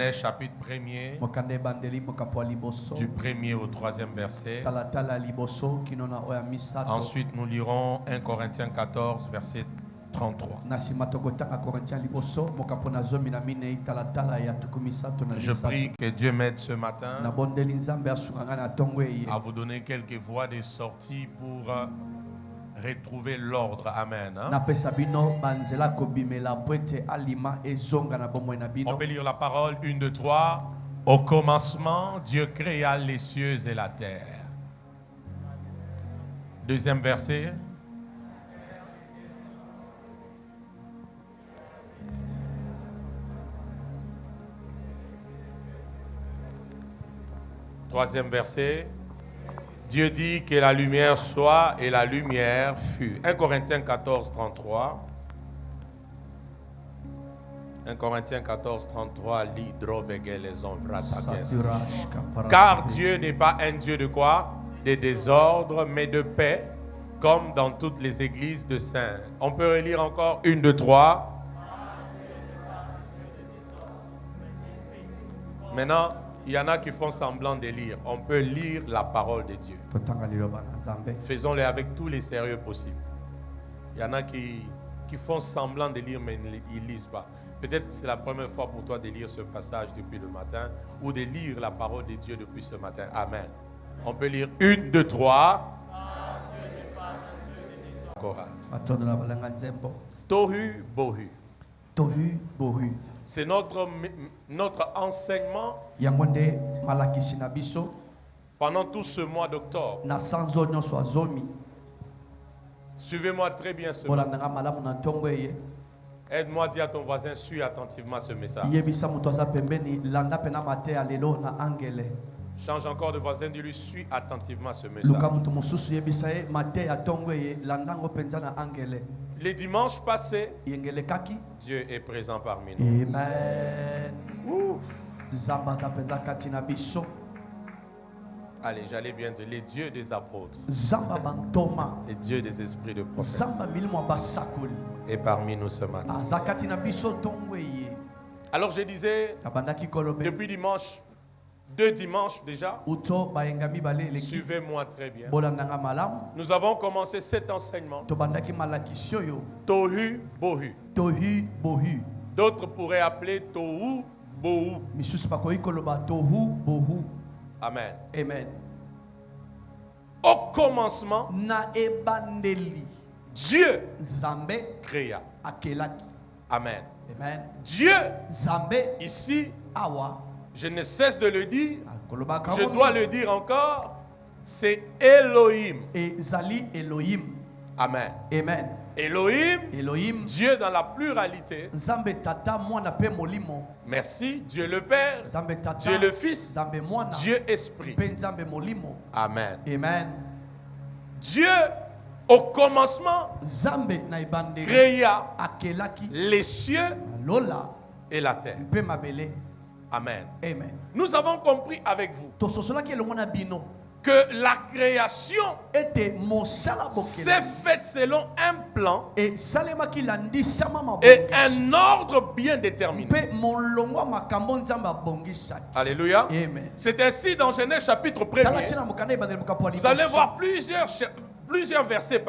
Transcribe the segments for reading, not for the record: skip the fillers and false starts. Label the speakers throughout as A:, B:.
A: Genèse chapitre 1er, du 1er au 3e verset. Ensuite, nous lirons 1 Corinthiens 14, verset 33. Je prie que Dieu m'aide ce matin à vous donner quelques voies de sortie pour retrouver l'ordre. Amen. Hein? On peut lire la parole 1, 2, 3. Au commencement, Dieu créa les cieux et la terre. Deuxième verset. Troisième verset. Dieu dit que la lumière soit et la lumière fut. 1 Corinthiens 14, 33. 1 Corinthiens 14, 33. Car Dieu n'est pas un Dieu de quoi? De désordre, mais de paix, comme dans toutes les églises de saints. On peut relire encore 1, 2, 3. Maintenant, il y en a qui font semblant de lire. On peut lire la parole de Dieu. Faisons-le avec tous les sérieux possibles. Il y en a qui font semblant de lire, mais ils ne lisent pas. Peut-être que c'est la première fois pour toi de lire ce passage depuis le matin ou de lire la parole de Dieu depuis ce matin. Amen. On peut lire 1, 2, 3. Tohu bohu.
B: Tohu bohu.
A: C'est notre enseignement pendant tout ce mois d'octobre. Suivez-moi très bien ce matin. Aide-moi à dire à ton voisin, suis attentivement ce message. Change encore de voisin, dis-lui, suis attentivement ce message. Les dimanches passés, Dieu est présent parmi nous.
B: Amen.
A: Allez, j'allais bien dire les dieux des apôtres, les dieux des esprits de prophètes, et parmi nous ce matin. Alors je disais, depuis dimanche, 2 dimanches déjà, suivez-moi très bien. Nous avons commencé cet enseignement. Tohu bohu. D'autres pourraient appeler tohu bohu. Amen.
B: Amen.
A: Au commencement, Dieu créa. Amen.
B: Amen.
A: Dieu, ici, je ne cesse de le dire, je dois le dire encore, c'est Elohim. Amen.
B: Amen.
A: Elohim, Dieu dans la pluralité. Merci, Dieu le Père, Dieu le Fils, Dieu Esprit. Amen.
B: Amen.
A: Dieu, au commencement, créa les cieux et la terre. Amen.
B: Amen.
A: Nous avons compris avec vous que la création s'est faite selon un plan et un ordre bien déterminé. Alléluia. C'est ainsi dans Genèse chapitre 1er. Vous allez voir plusieurs versets,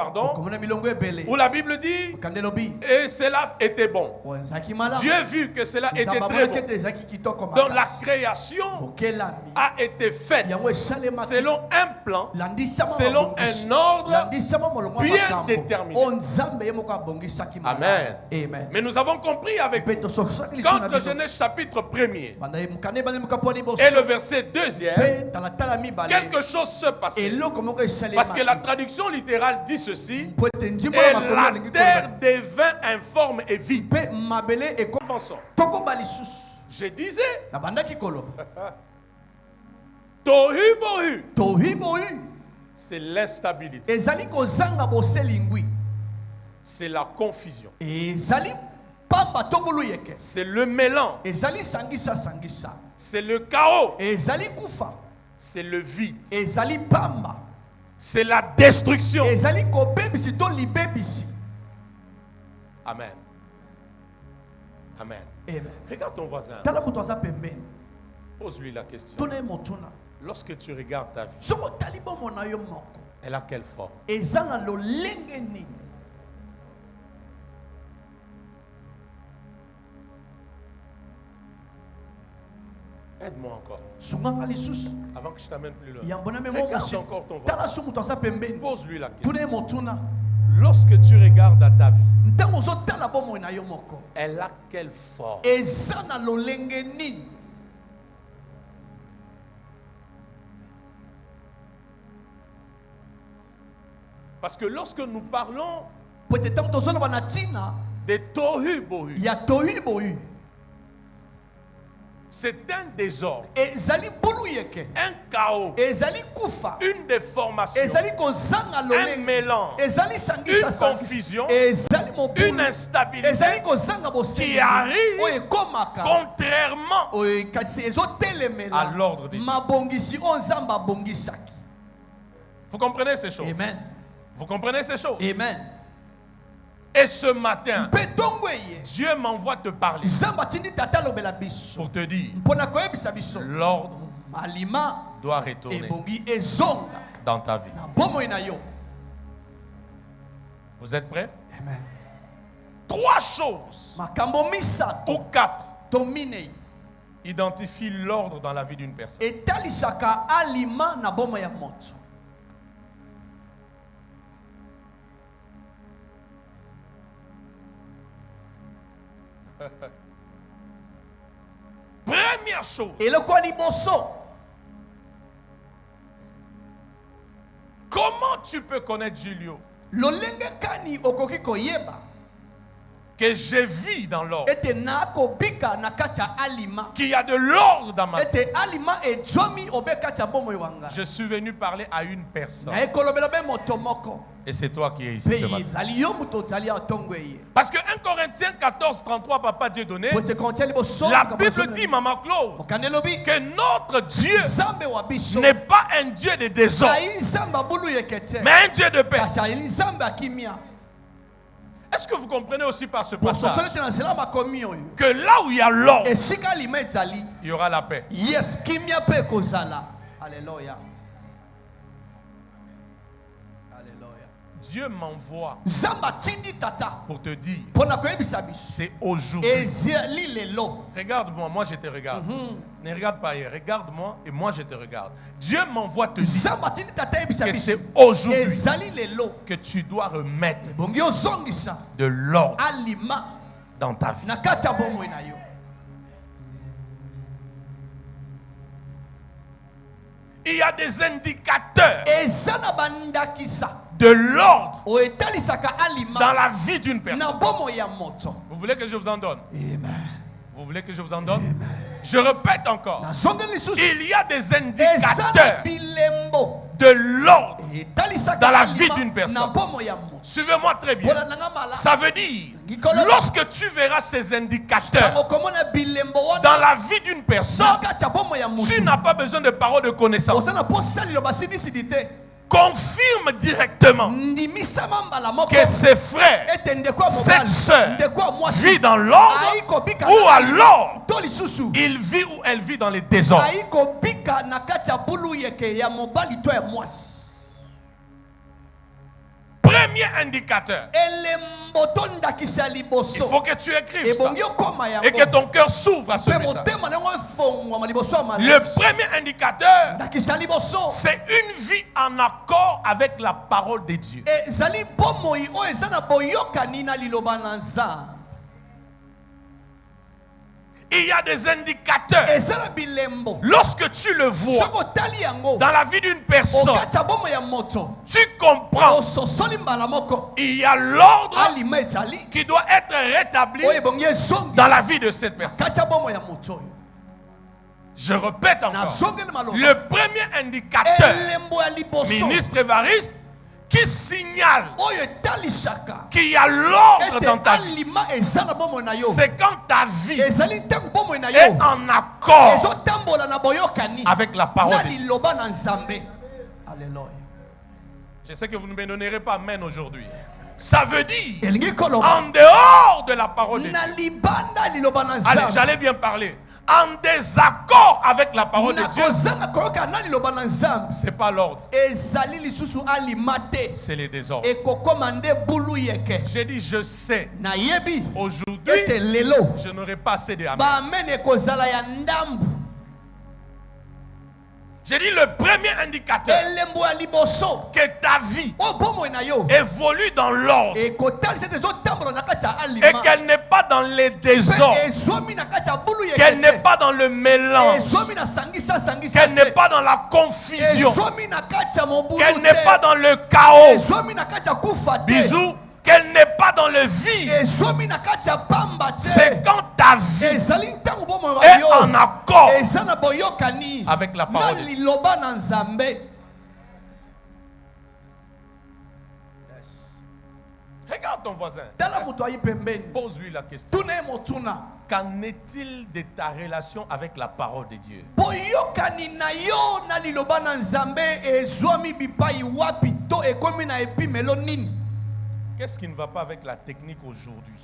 A: où la Bible dit et cela était bon. Dieu vu que cela était très bon. Donc la création a été faite selon un plan, selon un ordre bien déterminé. Amen. Mais nous avons compris avec vous, quand Genèse chapitre 1er et le verset 2e, quelque chose se passait. Parce que la traduction littérale dit ceci: et la terre devint informe et vide. Je disais tohu bohu, c'est l'instabilité, c'est la confusion, c'est le mélange, c'est le chaos, c'est le vide, c'est la destruction. Amen. Amen.
B: Amen.
A: Regarde ton voisin. Pose-lui la question. Lorsque tu regardes ta vie, elle a quelle forme? Aide-moi encore. Avant que je t'amène plus loin. Regarde encore ton ventre. Pose-lui la question. Lorsque tu regardes à ta vie, elle a quelle forme? Parce que lorsque nous parlons de tohu bohu, c'est un désordre, un chaos, une déformation, un mélange, une confusion, une instabilité qui arrive contrairement à l'ordre de Dieu. Vous comprenez ces choses?
B: Amen.
A: Vous comprenez ces choses?
B: Amen.
A: Et ce matin, Dieu m'envoie te parler pour te dire l'ordre doit retourner dans ta vie. Vous êtes prêts?
B: Amen.
A: 3 choses ou 4 identifient l'ordre dans la vie d'une personne. Première chose, comment tu peux connaître Julio que je vis dans l'ordre, qu'il y a de l'ordre dans ma vie? Je suis venu parler à une personne. Et c'est toi qui es ici ce matin. Parce que 1 Corinthiens 14, 33, Papa Dieu donné, la Bible dit, Maman Claude, que notre Dieu n'est pas un Dieu de désordre, mais un Dieu de paix. Est-ce que vous comprenez aussi par ce passage que là où il y a l'ordre, il y aura la paix?
B: Alléluia.
A: Dieu m'envoie pour te dire, c'est aujourd'hui. Regarde-moi, moi je te regarde. Ne regarde pas ailleurs, regarde-moi et moi je te regarde. Dieu m'envoie te dire que c'est aujourd'hui que tu dois remettre de l'ordre dans ta vie. Il y a des indicateurs de l'ordre dans la vie d'une personne. Vous voulez que je vous en donne?
B: Amen.
A: Vous voulez que je vous en donne?
B: Amen.
A: Je répète encore. Il y a des indicateurs de l'ordre dans la vie d'une personne. Suivez-moi très bien. Ça veut dire, lorsque tu verras ces indicateurs dans la vie d'une personne, tu n'as pas besoin de paroles de connaissance. Confirme directement que ses frères, cette sœur vit dans l'ordre, ou alors il vit ou elle vit dans les désordres. Premier indicateur, il faut que tu écrives ça et que ton cœur s'ouvre à ce message. Le premier indicateur, c'est une vie en accord avec la parole de Dieu. Il y a des indicateurs. Lorsque tu le vois dans la vie d'une personne, tu comprends. Il y a l'ordre qui doit être rétabli dans la vie de cette personne. Je répète encore. Le premier indicateur, ministre Évariste, qui signale qu'il y a l'ordre dans ta vie, c'est quand ta vie est en accord avec la parole de Dieu. Je sais que vous ne me donnerez pas amen aujourd'hui. Ça veut dire, en dehors de la parole de Dieu. Allez, j'allais bien parler. en désaccord avec la parole de Dieu, c'est pas l'ordre, c'est les désordres. J'ai dit, je sais, aujourd'hui, je n'aurai pas assez de amen. J'ai dit le premier indicateur que ta vie évolue dans l'ordre et qu'elle n'est pas dans les désordres, qu'elle n'est pas dans le mélange, qu'elle n'est pas dans la confusion, qu'elle n'est pas dans le chaos. Bisous. Qu'elle n'est pas dans le vide. C'est quand ta vie est en accord avec la parole de Dieu. Regarde ton voisin. Pose-lui la question. Qu'en est-il de ta relation avec la parole de Dieu? Qu'est-ce qui ne va pas avec la technique aujourd'hui?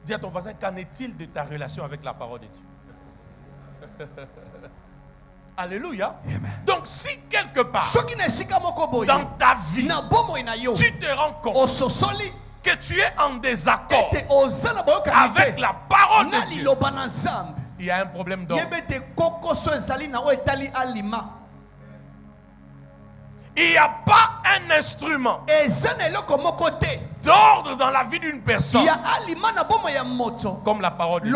A: Dis à ton voisin, qu'en est-il de ta relation avec la parole de Dieu? Alléluia. Amen. Donc si quelque part dans ta vie, tu te rends compte que tu es en désaccord avec la parole de Dieu, il y a un problème d'ordre. Il n'y a pas un instrument d'ordre dans la vie d'une personne comme la parole de Dieu.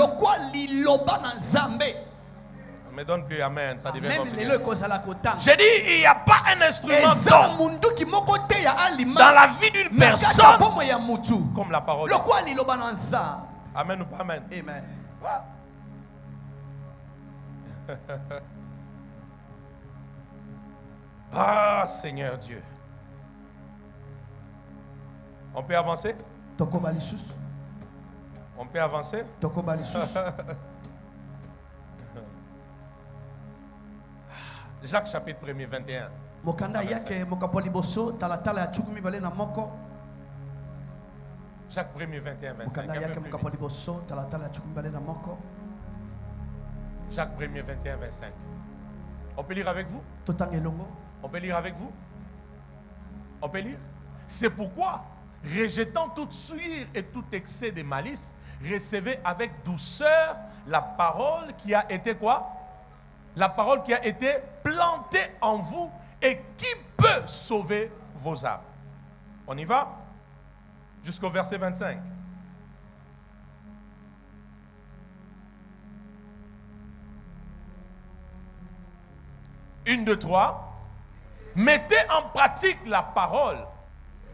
A: Ne me donne plus amen, ça devient compliqué. J'ai dit, il n'y a pas un instrument d'ordre dans la vie d'une personne comme la parole de Dieu. Amen ou pas amen? Amen. Ah, Seigneur Dieu. On peut avancer? On peut avancer? Jacques chapitre 1er 21. Jacques 1er 21 25. Jacques 1er 21 25. On peut lire avec vous? On peut lire avec vous? On peut lire? C'est pourquoi, rejetant toute souillure et tout excès de malice, recevez avec douceur la parole qui a été quoi? La parole qui a été plantée en vous et qui peut sauver vos âmes. On y va? Jusqu'au verset 25. Une, deux, trois. Mettez en pratique la parole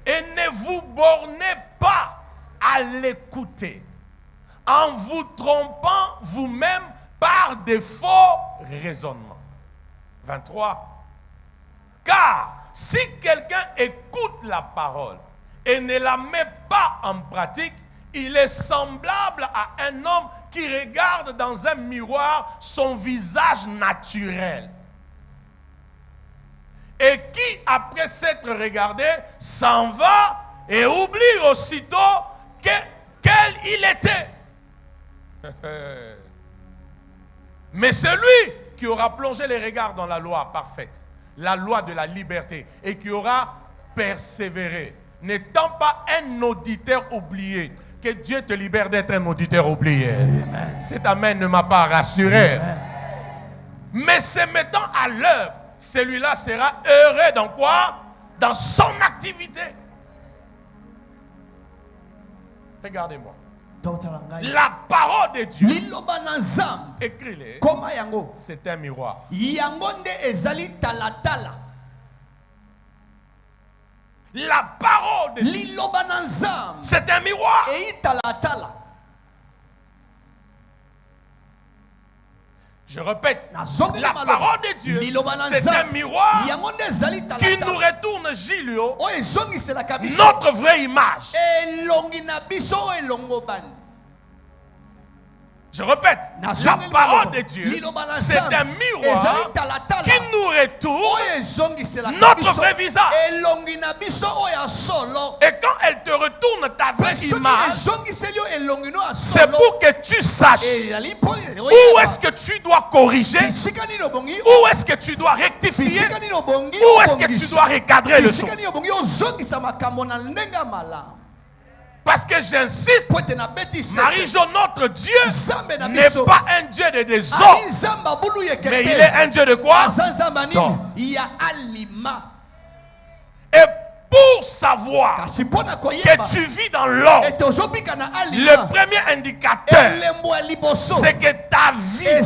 A: et ne vous bornez pas à l'écouter en vous trompant vous-même par des faux raisonnements. 23. Car si quelqu'un écoute la parole et ne la met pas en pratique, il est semblable à un homme qui regarde dans un miroir son visage naturel et qui, après s'être regardé, s'en va et oublie aussitôt quel il était. Mais celui qui aura plongé les regards dans la loi parfaite, la loi de la liberté, et qui aura persévéré, n'étant pas un auditeur oublié, que Dieu te libère d'être un auditeur oublié. Amen. Cet amen ne m'a pas rassuré. Amen. Mais se mettant à l'œuvre, celui-là sera heureux dans quoi? Dans son activité. Regardez-moi. La parole de Dieu, écris-les, c'est un miroir. La parole de Dieu, c'est un miroir. Je répète, la parole de Dieu, c'est un miroir qui nous retourne, Gilio, notre vraie image. Je répète, la parole de Dieu, c'est un miroir qui nous retourne notre vrai visage. Et quand elle te retourne ta vraie image, c'est pour que tu saches où est-ce que tu dois corriger, où est-ce que tu dois rectifier, où est-ce que tu dois recadrer le son. Parce que j'insiste, Marie-Jo, notre Dieu n'est pas un Dieu de désordre, mais il est un Dieu de quoi? Et pour savoir que tu vis dans l'ordre, le premier indicateur, c'est que ta vie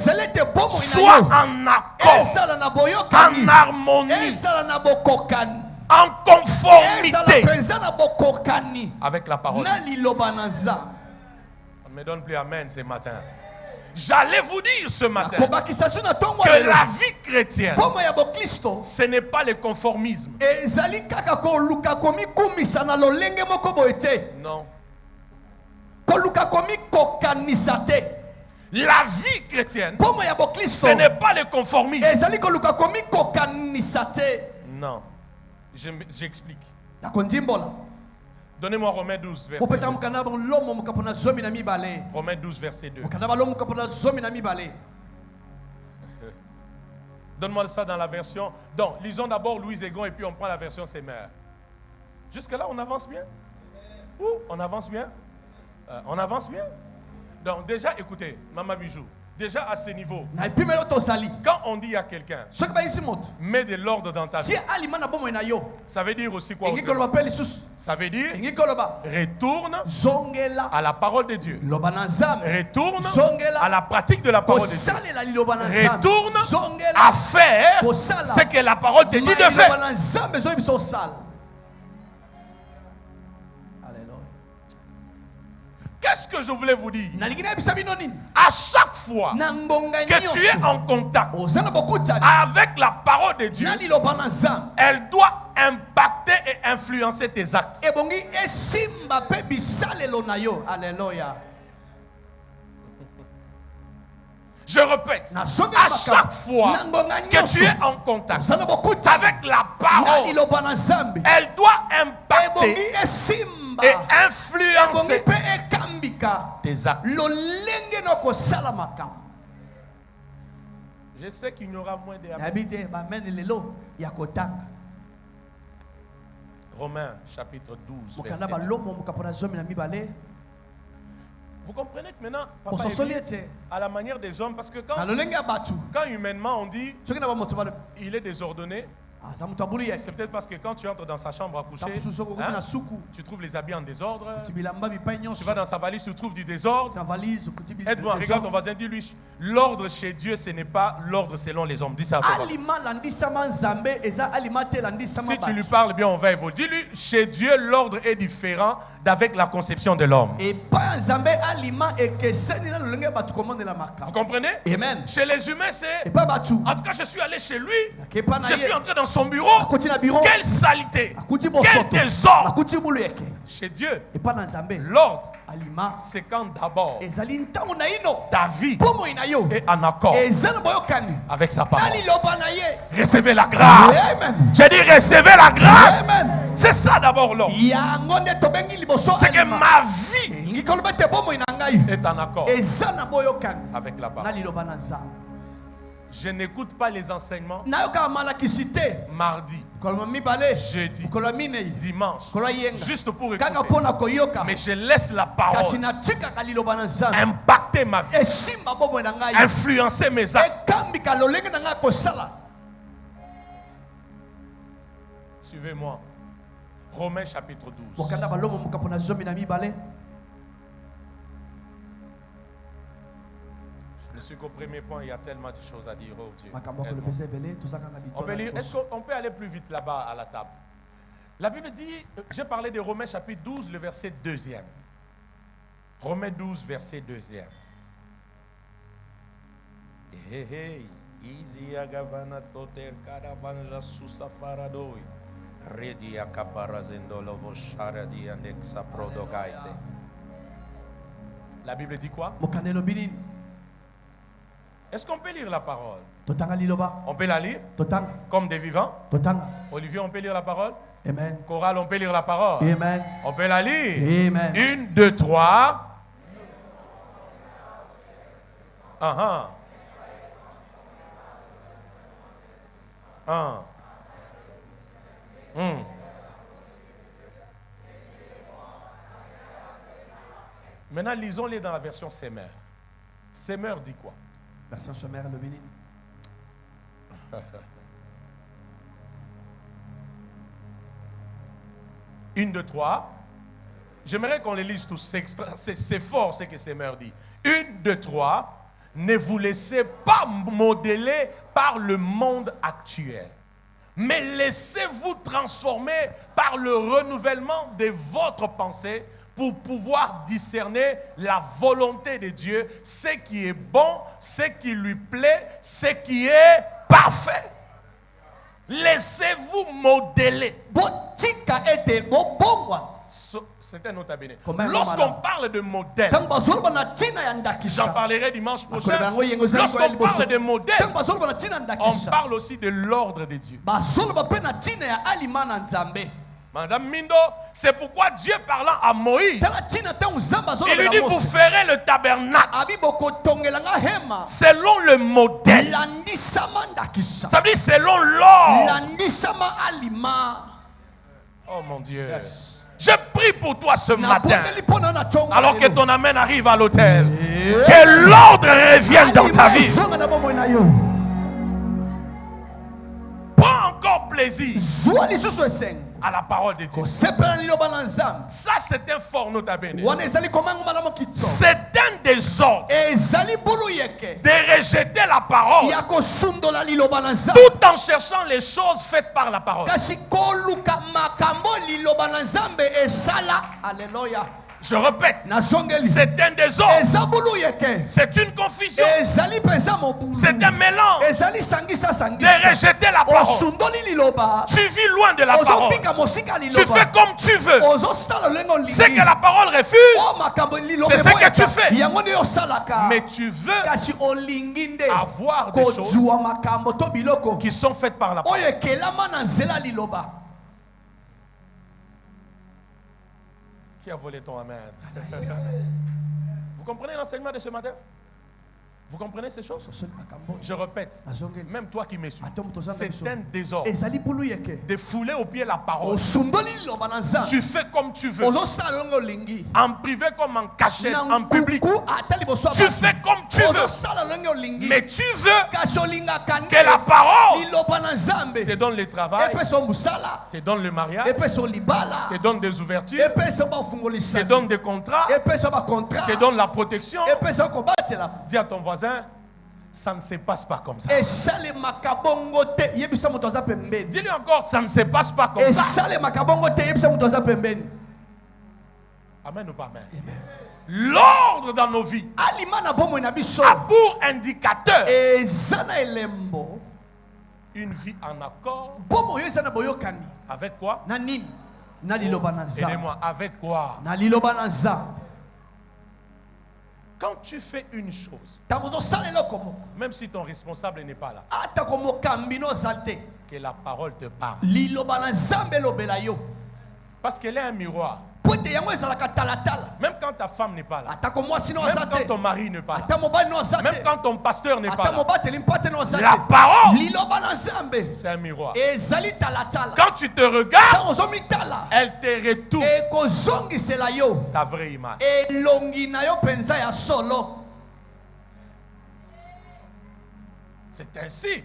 A: soit en accord, en harmonie, en conformité avec la parole. On ne me donne plus amen ce matin. J'allais vous dire ce matin que la vie chrétienne, ce n'est pas le conformisme. Non. La vie chrétienne, ce n'est pas le conformisme. Non. J'explique. Donnez-moi Romains 12, verset 2. Romains 12, verset 2. Donne-moi ça dans la version. Donc, lisons d'abord Louise Egon et puis on prend la version Semer. Jusque-là, on avance bien? On avance bien? On avance bien? Donc, déjà, écoutez, Maman Bijou. Déjà à ce niveau, quand on dit à quelqu'un, mets de l'ordre dans ta vie, ça veut dire aussi quoi? Ça veut dire, retourne à la parole de Dieu. Retourne à la pratique de la parole de Dieu. Retourne à faire ce que la parole te dit de faire. Qu'est-ce que je voulais vous dire? À chaque fois que tu es en contact avec la parole de Dieu, elle doit impacter et influencer tes actes. Je répète, à chaque fois que tu es en contact avec la parole, elle doit impacter et influencer tes actes. Je sais qu'il y aura moins d'amis. Romains chapitre 12 verset 1. Vous comprenez que maintenant, papa est à la manière des hommes, parce que quand humainement on dit il est désordonné, c'est peut-être parce que quand tu entres dans sa chambre à coucher, tu trouves les habits en désordre. Tu vas dans sa valise, tu trouves du désordre. Aide-moi, regarde ton voisin, dis-lui, l'ordre chez Dieu, ce n'est pas l'ordre selon les hommes. Dis ça à toi. Si tu lui parles bien, on va évoluer. Dis-lui, chez Dieu, l'ordre est différent d'avec la conception de l'homme. Vous comprenez? Amen. Chez les humains, c'est... En tout cas, je suis allé chez lui. Je suis entré dans son bureau. Quelle salité, quel désordre. Chez Dieu, l'ordre, c'est quand d'abord ta vie est en accord avec sa parole. Recevez la grâce. J'ai dit recevez la grâce. C'est ça d'abord l'ordre. C'est que ma vie est en accord avec la parole. Je n'écoute pas les enseignements mardi, jeudi, dimanche, juste pour écouter. Mais je laisse la parole impacter ma vie, influencer mes actes. Suivez-moi. Romains chapitre 12. Je suis qu'au premier point, il y a tellement de choses à dire. Oh Dieu. On peut lire. Est-ce qu'on peut aller plus vite là-bas à la table? La Bible dit, j'ai parlé de Romains chapitre 12, le verset 2e. Romains 12, verset 2e. La Bible dit quoi? Est-ce qu'on peut lire la parole? On peut la lire? Comme des vivants? Olivier, on peut lire la parole?
B: Amen.
A: Chorale, on peut lire la parole?
B: Amen.
A: On peut la lire?
B: Amen.
A: 1, 2, 3. Maintenant, lisons-les dans la version Semeur. Semeur dit quoi?
B: Version Semeur, le béni.
A: Une, deux, trois. J'aimerais qu'on les lise tous. C'est fort ce que Semeur dit. 1, 2, 3. Ne vous laissez pas modeler par le monde actuel, mais laissez-vous transformer par le renouvellement de votre pensée pour pouvoir discerner la volonté de Dieu, ce qui est bon, ce qui lui plaît, ce qui est parfait. Laissez-vous modeler. C'est un autre abéné. Lorsqu'on parle de modèle, j'en parlerai dimanche prochain. Lorsqu'on parle de modèle, on parle aussi de l'ordre de Dieu. Madame Mindo, c'est pourquoi Dieu parlant à Moïse, il lui dit, vous ferez le tabernacle selon le modèle. Ça veut dire selon l'ordre. Oh mon Dieu. Je prie pour toi ce matin, alors que ton amen arrive à l'autel, que l'ordre revienne dans ta vie. Prends encore plaisir à la parole de Dieu. Ça, c'est un fort nota bene. C'est un désordre de rejeter la parole tout en cherchant les choses faites par la parole. Je répète, c'est un désordre, c'est une confusion, c'est un mélange de rejeter la parole. Tu vis loin de la parole, tu fais comme tu veux. Ce que la parole refuse, c'est ce que tu fais. Mais tu veux avoir des choses qui sont faites par la parole. Qui a volé ton amen? Vous comprenez l'enseignement de ce matin? Vous comprenez ces choses? Je répète, même toi qui me suis, c'est un désordre de fouler au pied la parole. Tu fais comme tu veux, en privé comme en cachette, en public. Tu fais comme tu veux, mais tu veux que la parole te donne le travail, te donne le mariage, te donne des ouvertures, te donne des contrats, te donne la protection. Dis à ton voisin, ça ne se passe pas comme ça. Dis-lui encore, ça ne se passe pas comme ça. Amen ou pas amen? L'ordre dans nos vies a pour indicateur une vie en accord avec quoi? Aidez-moi, avec quoi? Quand tu fais une chose, même si ton responsable n'est pas là, que la parole te parle. Parce qu'elle est un miroir. Même quand ta femme n'est pas là, même quand ton mari n'est pas là, même quand ton pasteur n'est pas là, la parole, c'est un miroir. Quand tu te regardes, elle te retourne ta vraie image. C'est ainsi.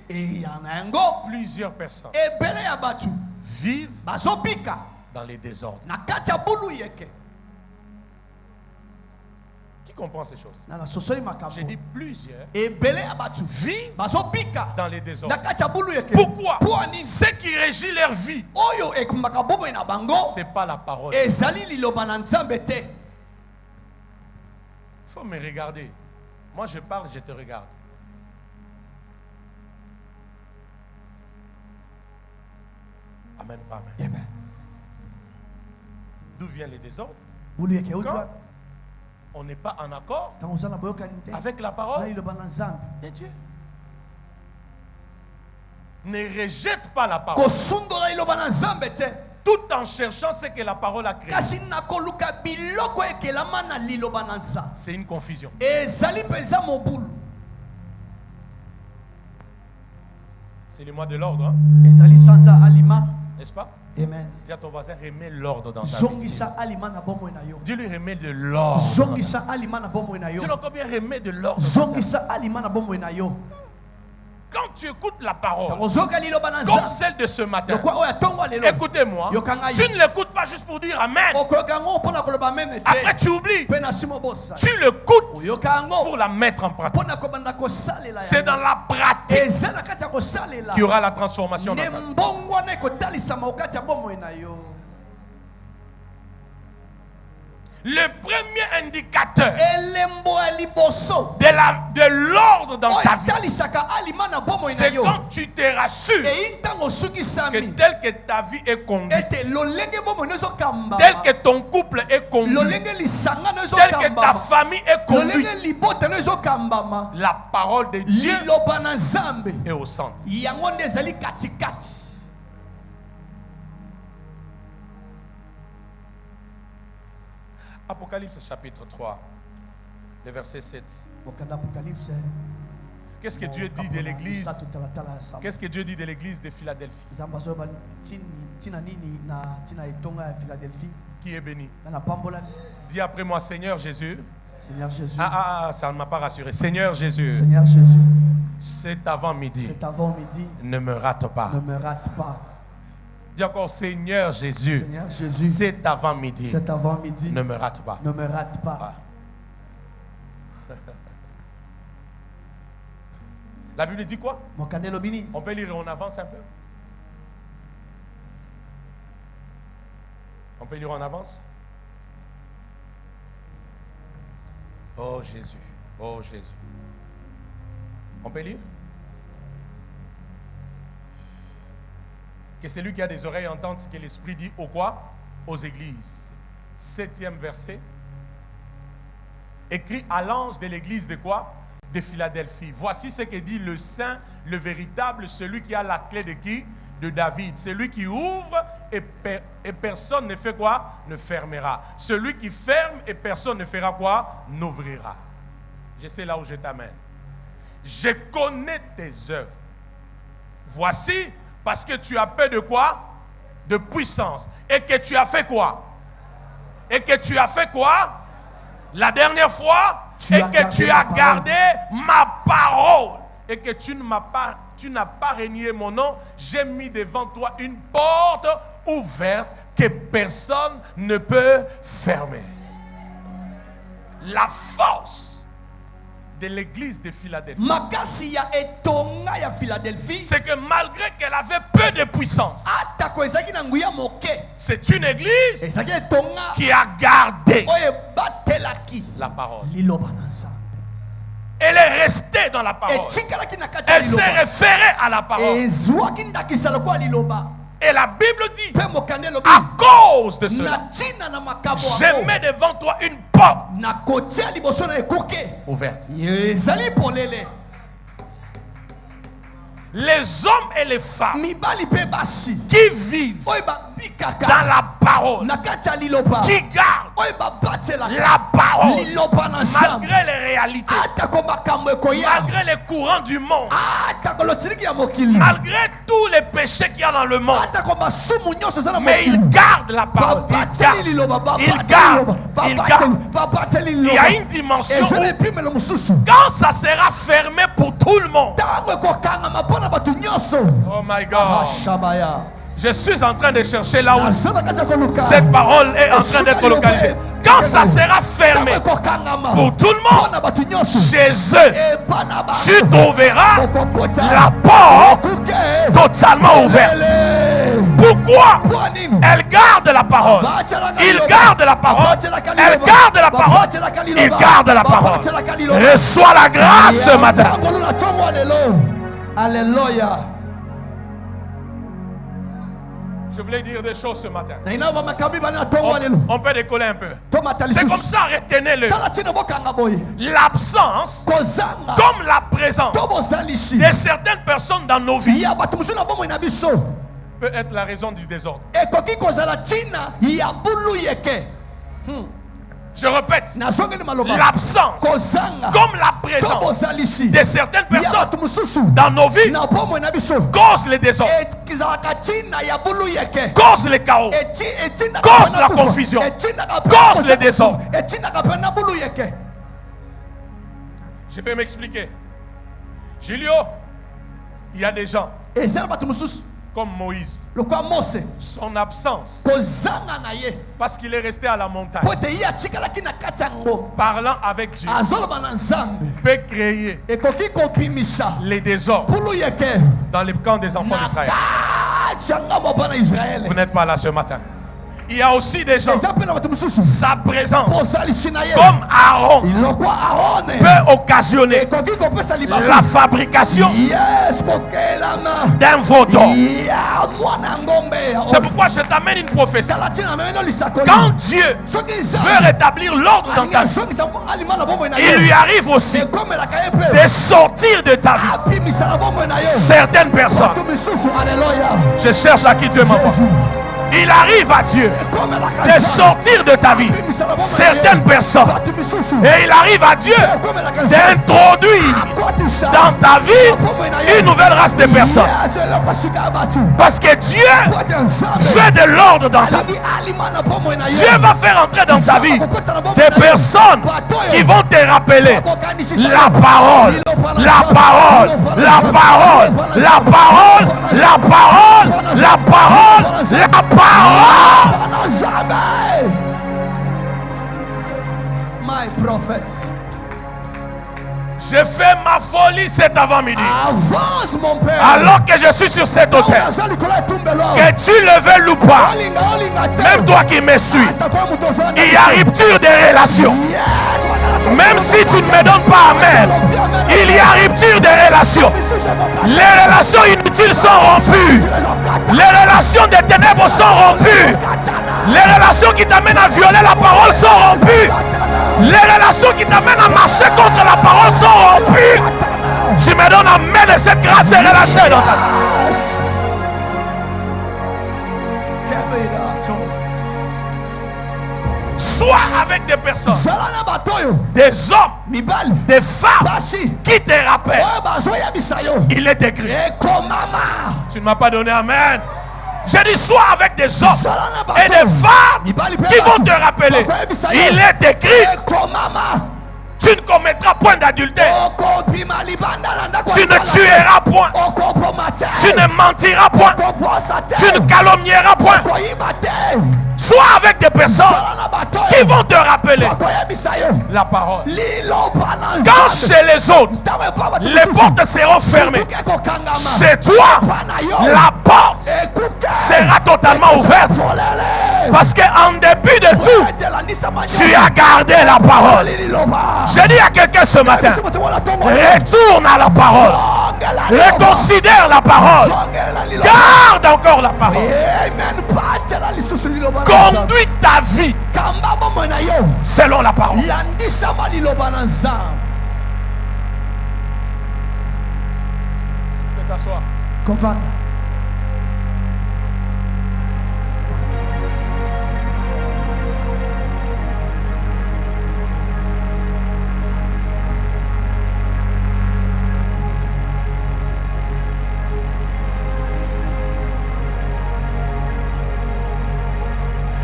A: Plusieurs personnes vivent dans les désordres. Qui comprend ces choses? J'ai dit plusieurs vivent dans les désordres. Pourquoi? Ce qui régit leur vie, c'est pas la parole. Il faut me regarder. Moi je parle, je te regarde. Amen, pas amen. D'où viennent les désordres? Quand on n'est pas en accord avec la parole de Dieu. Ne rejette pas la parole. Tout en cherchant ce que la parole a créé. C'est une confusion. C'est le mois de l'ordre. Hein? N'est-ce pas?
B: Amen.
A: Dis à ton voisin, remets l'ordre dans ta vie. Dis-lui, remets de l'ordre. Dis-lui combien remets de l'ordre. Quand tu écoutes la parole, comme celle de ce matin, écoutez-moi, tu ne l'écoutes pas juste pour dire Amen. Après tu oublies. Tu l'écoutes pour la mettre en pratique. C'est dans la pratique qu'il y aura la transformation dans ta vie. Le premier indicateur de l'ordre dans ta vie, c'est quand tu t'es rassuré que tel que ta vie est conduite, tel que ton couple est conduit, tel que ta famille est conduite, la parole de Dieu est au centre. Apocalypse chapitre 3, le verset 7. Qu'est-ce que Dieu dit de l'église? Qu'est-ce que Dieu dit de l'église de Philadelphie? Qui est béni? Dis après moi, Seigneur Jésus.
B: Seigneur Jésus.
A: Ça ne m'a pas rassuré. Seigneur Jésus.
B: Seigneur Jésus.
A: C'est avant midi. Ne me rate pas.
B: Ne me rate pas.
A: Dis encore, Seigneur Jésus.
B: Seigneur Jésus.
A: C'est avant midi.
B: C'est avant midi.
A: Ne me rate pas.
B: Ne me rate pas.
A: Ah. La Bible dit quoi? On peut lire, on avance un peu. On peut lire en avance. Oh Jésus. Oh Jésus. On peut lire? Que celui qui a des oreilles entende ce que l'Esprit dit au quoi? Aux églises. 7e verset. Écrit à l'ange de l'église de quoi? De Philadelphie. Voici ce que dit le saint, le véritable, celui qui a la clé de qui? De David. Celui qui ouvre et personne ne fait quoi? Ne fermera. Celui qui ferme et personne ne fera quoi? N'ouvrira. Je sais là où je t'amène. Je connais tes œuvres. Voici, parce que tu as peu de quoi? De puissance. Et que tu as fait quoi? Et que tu as fait quoi? La dernière fois, et que tu as gardé ma parole. Et que tu n'as pas renié mon nom. J'ai mis devant toi une porte ouverte que personne ne peut fermer. La force de l'église de Philadelphie, c'est que malgré qu'elle avait peu de puissance, c'est une église qui a gardé la parole. Elle est restée dans la parole. Elle s'est référée à la parole. Et la Bible dit, à cause de cela, je mets devant toi une porte ouverte. Les hommes et les femmes qui vivent dans la parole, qui gardent la parole, malgré les réalités, malgré les courants du monde, malgré tous les péchés qu'il y a dans le monde, mais ils gardent la parole. Ils gardent. Il y a une dimension où, quand ça sera fermé pour tout le monde, oh my God, je suis en train de chercher là où cette parole est en train d'être localisée. Quand ça sera fermé pour tout le monde, chez eux, tu trouveras la porte totalement ouverte. Pourquoi? Elle garde la parole. Il garde la parole. Elle garde la parole. Il garde la parole. Reçois la grâce ce matin.
B: Alléluia.
A: Je voulais dire des choses ce matin. On peut décoller un peu. C'est comme ça, retenez-le. L'absence comme la présence de certaines personnes dans nos vies peut être la raison du désordre. Je répète, l'absence comme la présence de certaines personnes dans nos vies cause le désordre, cause le chaos, cause la confusion, cause le désordre. Je vais m'expliquer. Julio, il y a des gens comme Moïse, son absence, parce qu'il est resté à la montagne, parlant avec Dieu, peut créer les désordres dans les camps des enfants d'Israël. Vous n'êtes pas là ce matin. Il y a aussi des gens, sa présence, comme Aaron, peut occasionner la fabrication d'un veau d'or. C'est pourquoi je t'amène une prophétie. Quand Dieu veut rétablir l'ordre dans ta vie, il lui arrive aussi de sortir de ta vie certaines personnes. Je cherche à qui Dieu m'envoie. Il arrive à Dieu de sortir de ta vie certaines personnes. Et il arrive à Dieu d'introduire dans ta vie une nouvelle race de personnes. Parce que Dieu fait de l'ordre dans ta vie. Dieu va faire entrer dans ta vie des personnes qui vont te rappeler la parole, la parole, la parole, la parole, la parole, la parole, la parole.
B: My prophet.
A: Je fais ma folie cet avant-midi.
B: Avance, mon père.
A: Alors que je suis sur cet autel, que tu le veuilles ou pas, même toi qui me suis, il y a rupture des relations. Même si tu ne me donnes pas amen, il y a rupture des relations. Les relations inutiles sont rompues. Les relations des ténèbres sont rompues. Les relations qui t'amènent à violer la parole sont rompues. Les relations qui t'amènent à marcher contre la parole sont rompues. Tu me donnes amen et cette grâce est relâchée dans ta vie. Sois avec des personnes, des hommes, des femmes qui te rappellent. Il est écrit. Tu ne m'as pas donné amen. J'ai dit sois avec des hommes et des femmes qui vont te rappeler. Il est écrit. Tu ne commettras point d'adultère. Tu ne tueras point. Tu ne mentiras point. Tu ne calomnieras point. Sois avec des personnes qui vont te rappeler la parole. Quand chez les autres, les portes seront fermées, chez toi, la porte sera totalement ouverte. Parce qu'en dépit de tout, tu as gardé la parole. Je dis à quelqu'un ce matin, retourne à la parole. Reconsidère la parole. Garde encore la parole. Conduis ta vie selon la parole. Tu peux t'asseoir.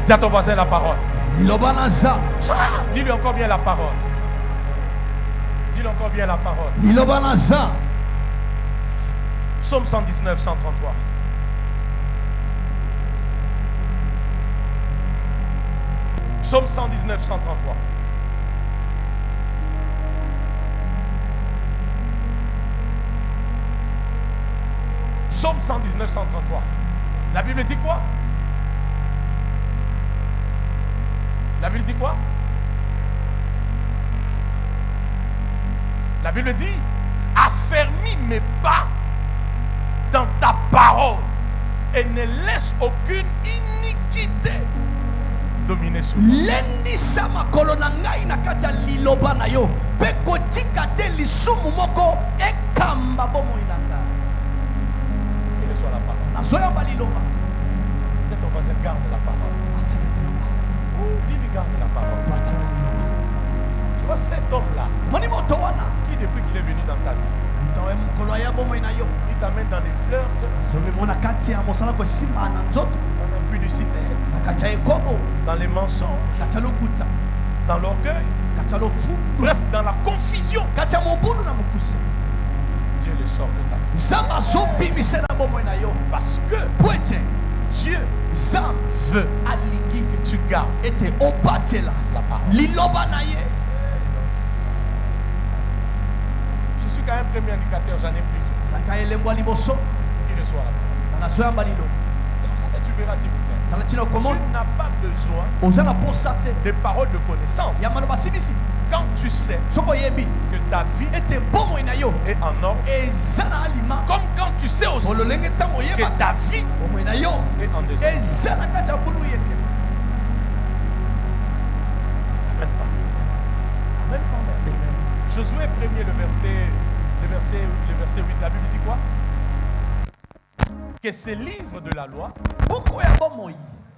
A: Dis à ton voisin la parole. Dis-lui encore bien la parole. Dis-lui encore bien la parole. Psaume 119, 133. Psaume 119, 133. Psaume 119, 133. La Bible dit quoi? La Bible dit quoi? La Bible dit affermis mes pas dans ta parole et ne laisse aucune iniquité dominer sur moi.
B: Lendi sama kolona ngai na kati ya liloba na yo pe kotika te lisumu moko ekamba bomo inanga.
A: Quelle soit la parole.
B: Nazoyamba liloba.
A: C'est ton voisin, garde la parole. Dis-lui garde la parole. Tu vois cet homme-là qui depuis qu'il est venu dans ta vie, il t'amène dans les fleurs, dans l'impudicité, dans les mensonges, dans l'orgueil, bref, dans la confusion. Dieu le sort de ta vie. Parce que Dieu veut que tu gardes la parole. Je suis quand même premier indicateur, j'en ai plusieurs. Qui reçoit la parole. C'est comme ça que tu verras s'il vous plaît. Tu n'as pas besoin de paroles de connaissance. Quand tu sais que ta vie est en ordre, comme quand tu sais aussi que ta vie est en désordre. Amen. Josué 1er, le verset 8, la Bible dit quoi? Que ces livres de la loi,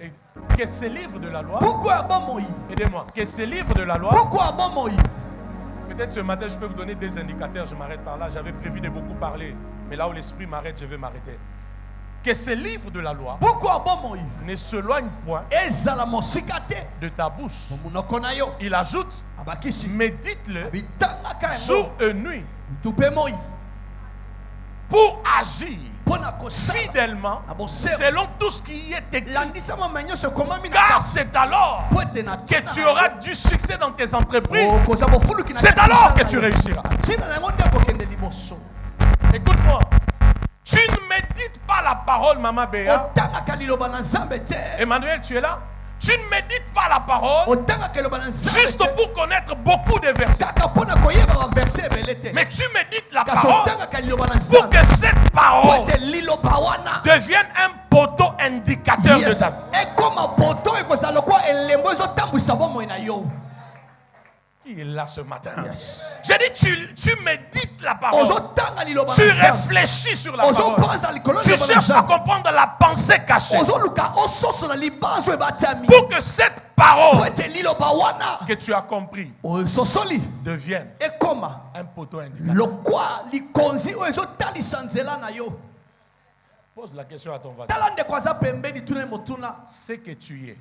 A: et que ces livres de la loi, aidez-moi, que ces livres de la loi, peut-être ce matin je peux vous donner des indicateurs, je m'arrête par là, j'avais prévu de beaucoup parler, mais là où l'esprit m'arrête, je vais m'arrêter. Que ces livres de la loi ne s'éloignent point de ta bouche. Il ajoute, médite-le jour et nuit pour agir fidèlement selon tout ce qui est écrit. Car c'est alors que tu auras du succès dans tes entreprises. C'est alors que tu réussiras. Écoute-moi. Tu ne médites pas la parole, Maman Béa. Emmanuel, tu es là? Tu ne médites pas la parole juste pour connaître beaucoup de versets. Mais tu médites la parole pour que cette parole devienne un poteau indicateur de ta vie. Qui est là ce matin? J'ai dit, tu médites la parole. Tu réfléchis sur la parole. Tu cherches à comprendre la pensée cachée. Pour que cette parole que tu as compris devienne un poteau indicateur. Pose la question à ton voisin. C'est que tu es.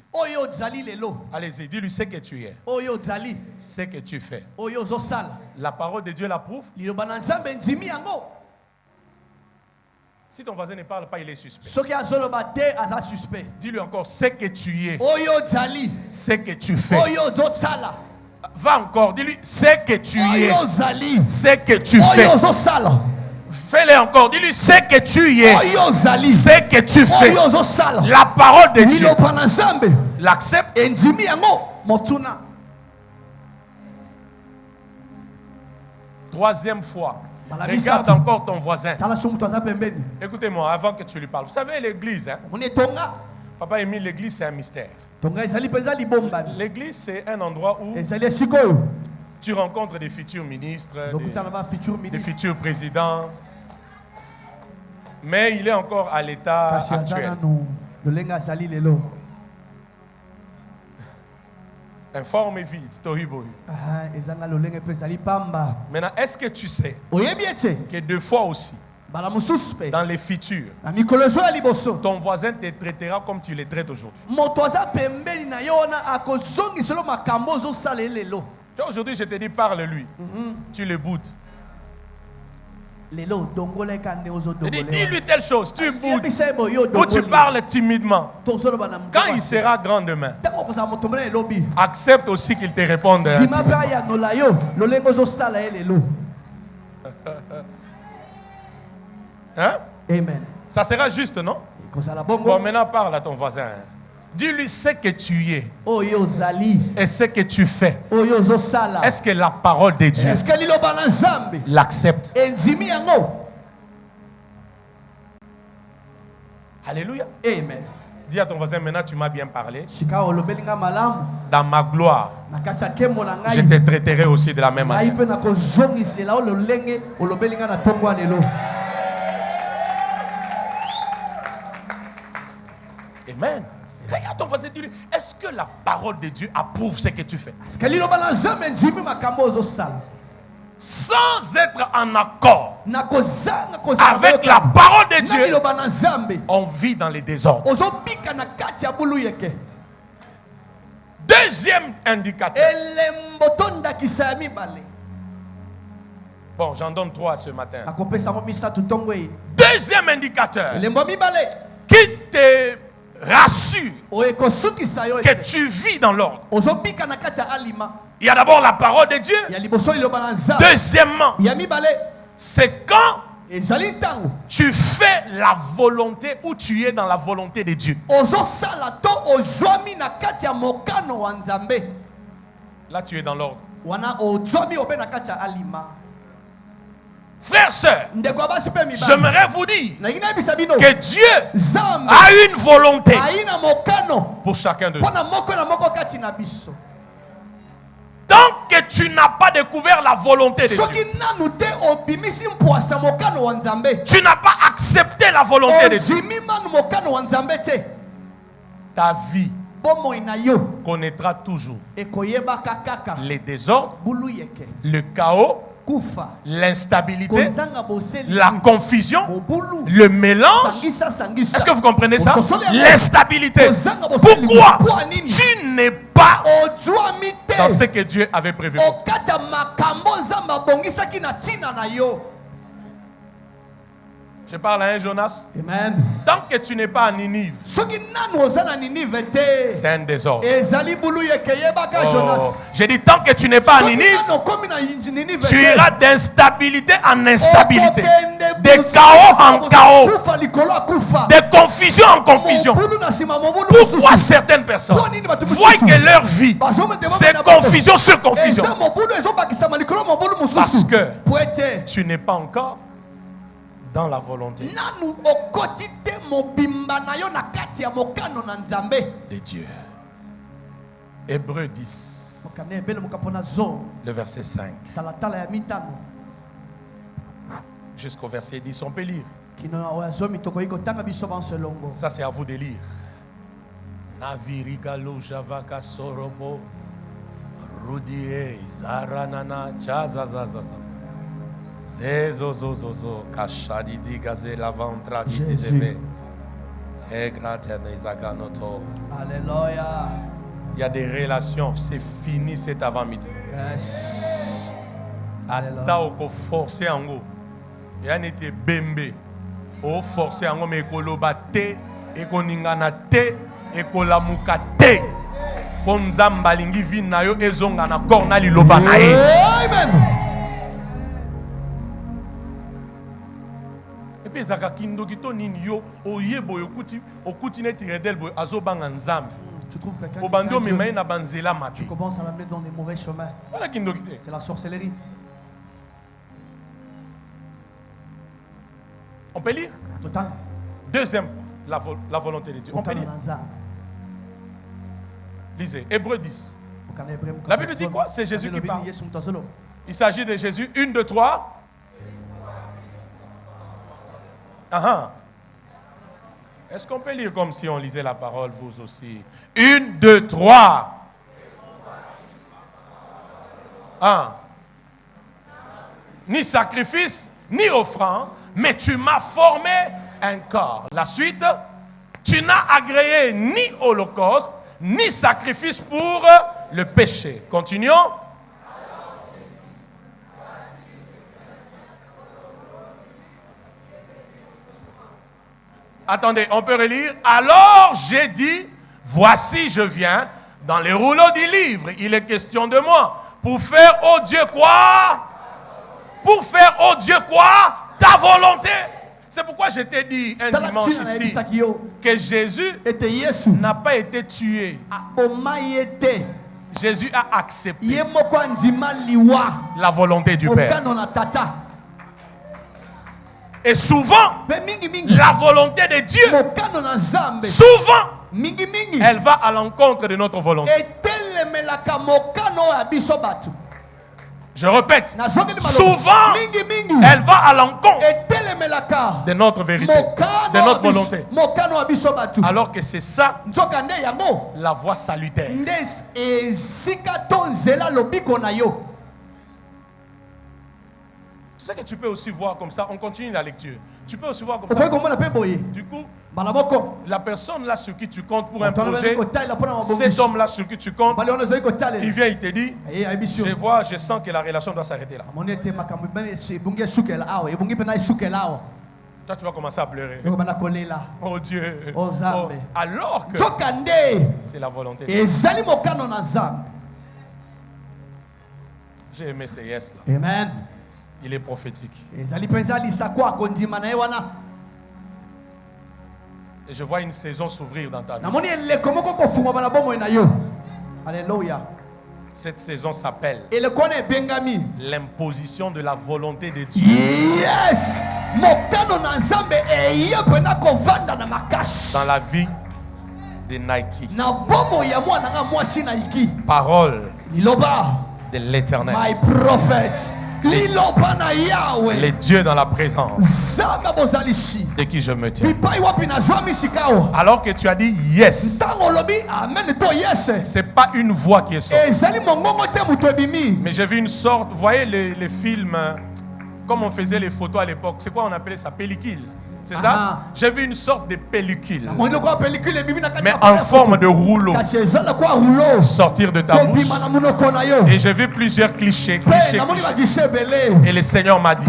A: Allez-y, dis-lui ce que tu es. Ce que tu fais. La parole de Dieu l'approuve. Si ton voisin ne parle pas, il est suspect. Dis-lui encore ce que tu es. Ce que tu fais. Va encore, dis-lui ce que tu es. Ce que tu fais. Fais-le encore. Dis-lui ce que tu es. Ce que tu fais. La parole de Dieu. L'accepte. Troisième fois. Regarde encore ton voisin. Écoutez-moi avant que tu lui parles. Vous savez l'église, hein? Papa Émile, l'église c'est un mystère. L'église c'est un endroit où tu rencontres des futurs ministres, des futurs présidents. Mais il est encore à l'état actuel. Informe et vide, tohibohi. Maintenant, est-ce que tu sais que deux fois aussi, dans les futurs, ton voisin te traitera comme tu le traites aujourd'hui? Aujourd'hui, je te dis, parle-lui. Tu le boudes. Dis-lui telle chose, tu boudes. Ou tu parles timidement. Quand il sera grand demain, accepte aussi qu'il te réponde. Hein?
B: Amen.
A: Ça sera juste, non? Bon, maintenant parle à ton voisin. Dis-lui ce que tu es et ce que tu fais. Est-ce que la parole de Dieu l'accepte? Alléluia.
B: Amen.
A: Dis à ton voisin, maintenant tu m'as bien parlé. Dans ma gloire, je te traiterai aussi de la même manière. Amen. Regarde ton voisin, dis-lui, est-ce que la parole de Dieu approuve ce que tu fais? Sans être en accord avec la parole de Dieu, on vit dans les désordres. Deuxième indicateur. Bon, j'en donne 3 ce matin. Deuxième indicateur qui te rassure que tu vis dans l'ordre. Il y a d'abord la parole de Dieu. Deuxièmement, c'est quand tu fais la volonté ou tu es dans la volonté de Dieu. Là, tu es dans l'ordre. Frères, sœurs, j'aimerais vous dire que Dieu a une volonté pour chacun de nous. Tant que tu n'as pas découvert la volonté de Dieu, tu n'as pas accepté la volonté de Dieu, ta vie connaîtra toujours les désordres, le chaos, l'instabilité, la confusion, le mélange. Est-ce que vous comprenez ça? L'instabilité. Pourquoi tu n'es pas dans ce que Dieu avait prévu pour toi? Je parle à un Jonas.
B: Amen.
A: Tant que tu n'es pas à Ninive, c'est un désordre. Oh. J'ai dit tant que tu n'es pas à Ninive, tu iras d'instabilité en instabilité, de chaos en chaos, de confusion en confusion. Pourquoi certaines personnes voient que leur vie, c'est confusion sur confusion? Parce que tu n'es pas encore dans la volonté de Dieu. Hébreux 10, le verset 5 jusqu'au verset 10, on peut lire. Ça, c'est à vous de lire. Navirigalo javaka sorobo rudie zaranana chazazazaza. Zezozozozo kashadidi gaze la ventra di dezebe. C'est graterne izaganoto.
B: Alléluia.
A: Il y a des relations, c'est fini cet avant-midi.
B: Yes.
A: Ata oko forcer ango. Ya nete bembe. O forcer ango me koloba te, ekoningana te, ekolamuka te. Ponzamba lingi vina yo ezonga na korna liloba na e.
B: Amen.
A: Ezaka kindoki to nini yo oyebo yokuti okuti neti redel boy azobanga nzambe.
B: Tu trouves quelqu'un
A: Obando memaye na banzela mabe.
B: Tu commences à l'amener dans des mauvais chemins.
A: Voilà kindoki.
B: C'est la sorcellerie.
A: On peut lire?
B: Total.
A: Deuxième, la volonté de Dieu. On peut lire? Lisez, Hébreux 10. La Bible dit quoi? C'est Jésus qui parle. Il s'agit de Jésus. 1, 2, 3. Est-ce qu'on peut lire comme si on lisait la parole, vous aussi? 1, 2, 3. Ni sacrifice, ni offrande, mais tu m'as formé un corps. La suite, tu n'as agréé ni holocauste, ni sacrifice pour le péché. Continuons. Attendez, on peut relire. Alors j'ai dit, voici je viens. Dans les rouleaux du livre, il est question de moi. Pour faire, oh Dieu, quoi? Pour faire, oh Dieu, quoi? Ta volonté. C'est pourquoi je t'ai dit un dimanche ici que Jésus n'a pas été tué. Jésus a accepté la volonté du Père. Et souvent, la volonté de Dieu, souvent, elle va à l'encontre de notre volonté. Je répète, souvent, elle va à l'encontre de notre vérité, de notre volonté. Alors que c'est ça, la voie salutaire. Tu sais que tu peux aussi voir comme ça, on continue la lecture. Tu peux aussi voir comme ça. Du coup, la personne là sur qui tu comptes pour un projet, cet homme là sur qui tu comptes, il vient, il te dit, je sens que la relation doit s'arrêter là. Toi, tu vas commencer à pleurer. Oh Dieu. Oh, alors que c'est la volonté de Dieu. J'ai aimé ce yes là.
B: Amen.
A: Il est prophétique. Et je vois une saison s'ouvrir dans ta vie. Alléluia. Cette saison s'appelle l'imposition de la volonté de Dieu. Yes. Dans la vie de Nike. Parole de l'Éternel.
B: My prophet.
A: Les dieux dans la présence de qui je me tiens. Alors que tu as dit yes, c'est pas une voix qui est sortie. Mais j'ai vu une sorte, vous voyez les films, comme on faisait les photos à l'époque, c'est quoi on appelait ça, pellicule? C'est ça? J'ai vu une sorte de pellicule, mais en forme de rouleau, sortir de ta bouche. Et j'ai vu plusieurs clichés. Et le Seigneur m'a dit,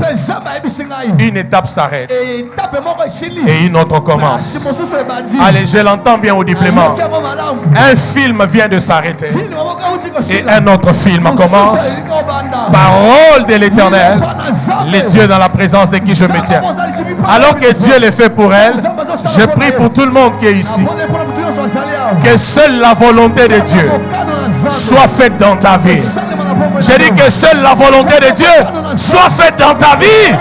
A: une étape s'arrête et une autre commence. Allez, je l'entends bien audiblement. Un film vient de s'arrêter et un autre film commence. Parole de l'Éternel, les dieux dans la présence de qui je me tiens. Alors que Dieu le fait pour elle, je prie pour tout le monde qui est ici, que seule la volonté de Dieu soit faite dans ta vie. Je dis que seule la volonté de Dieu soit faite dans ta vie.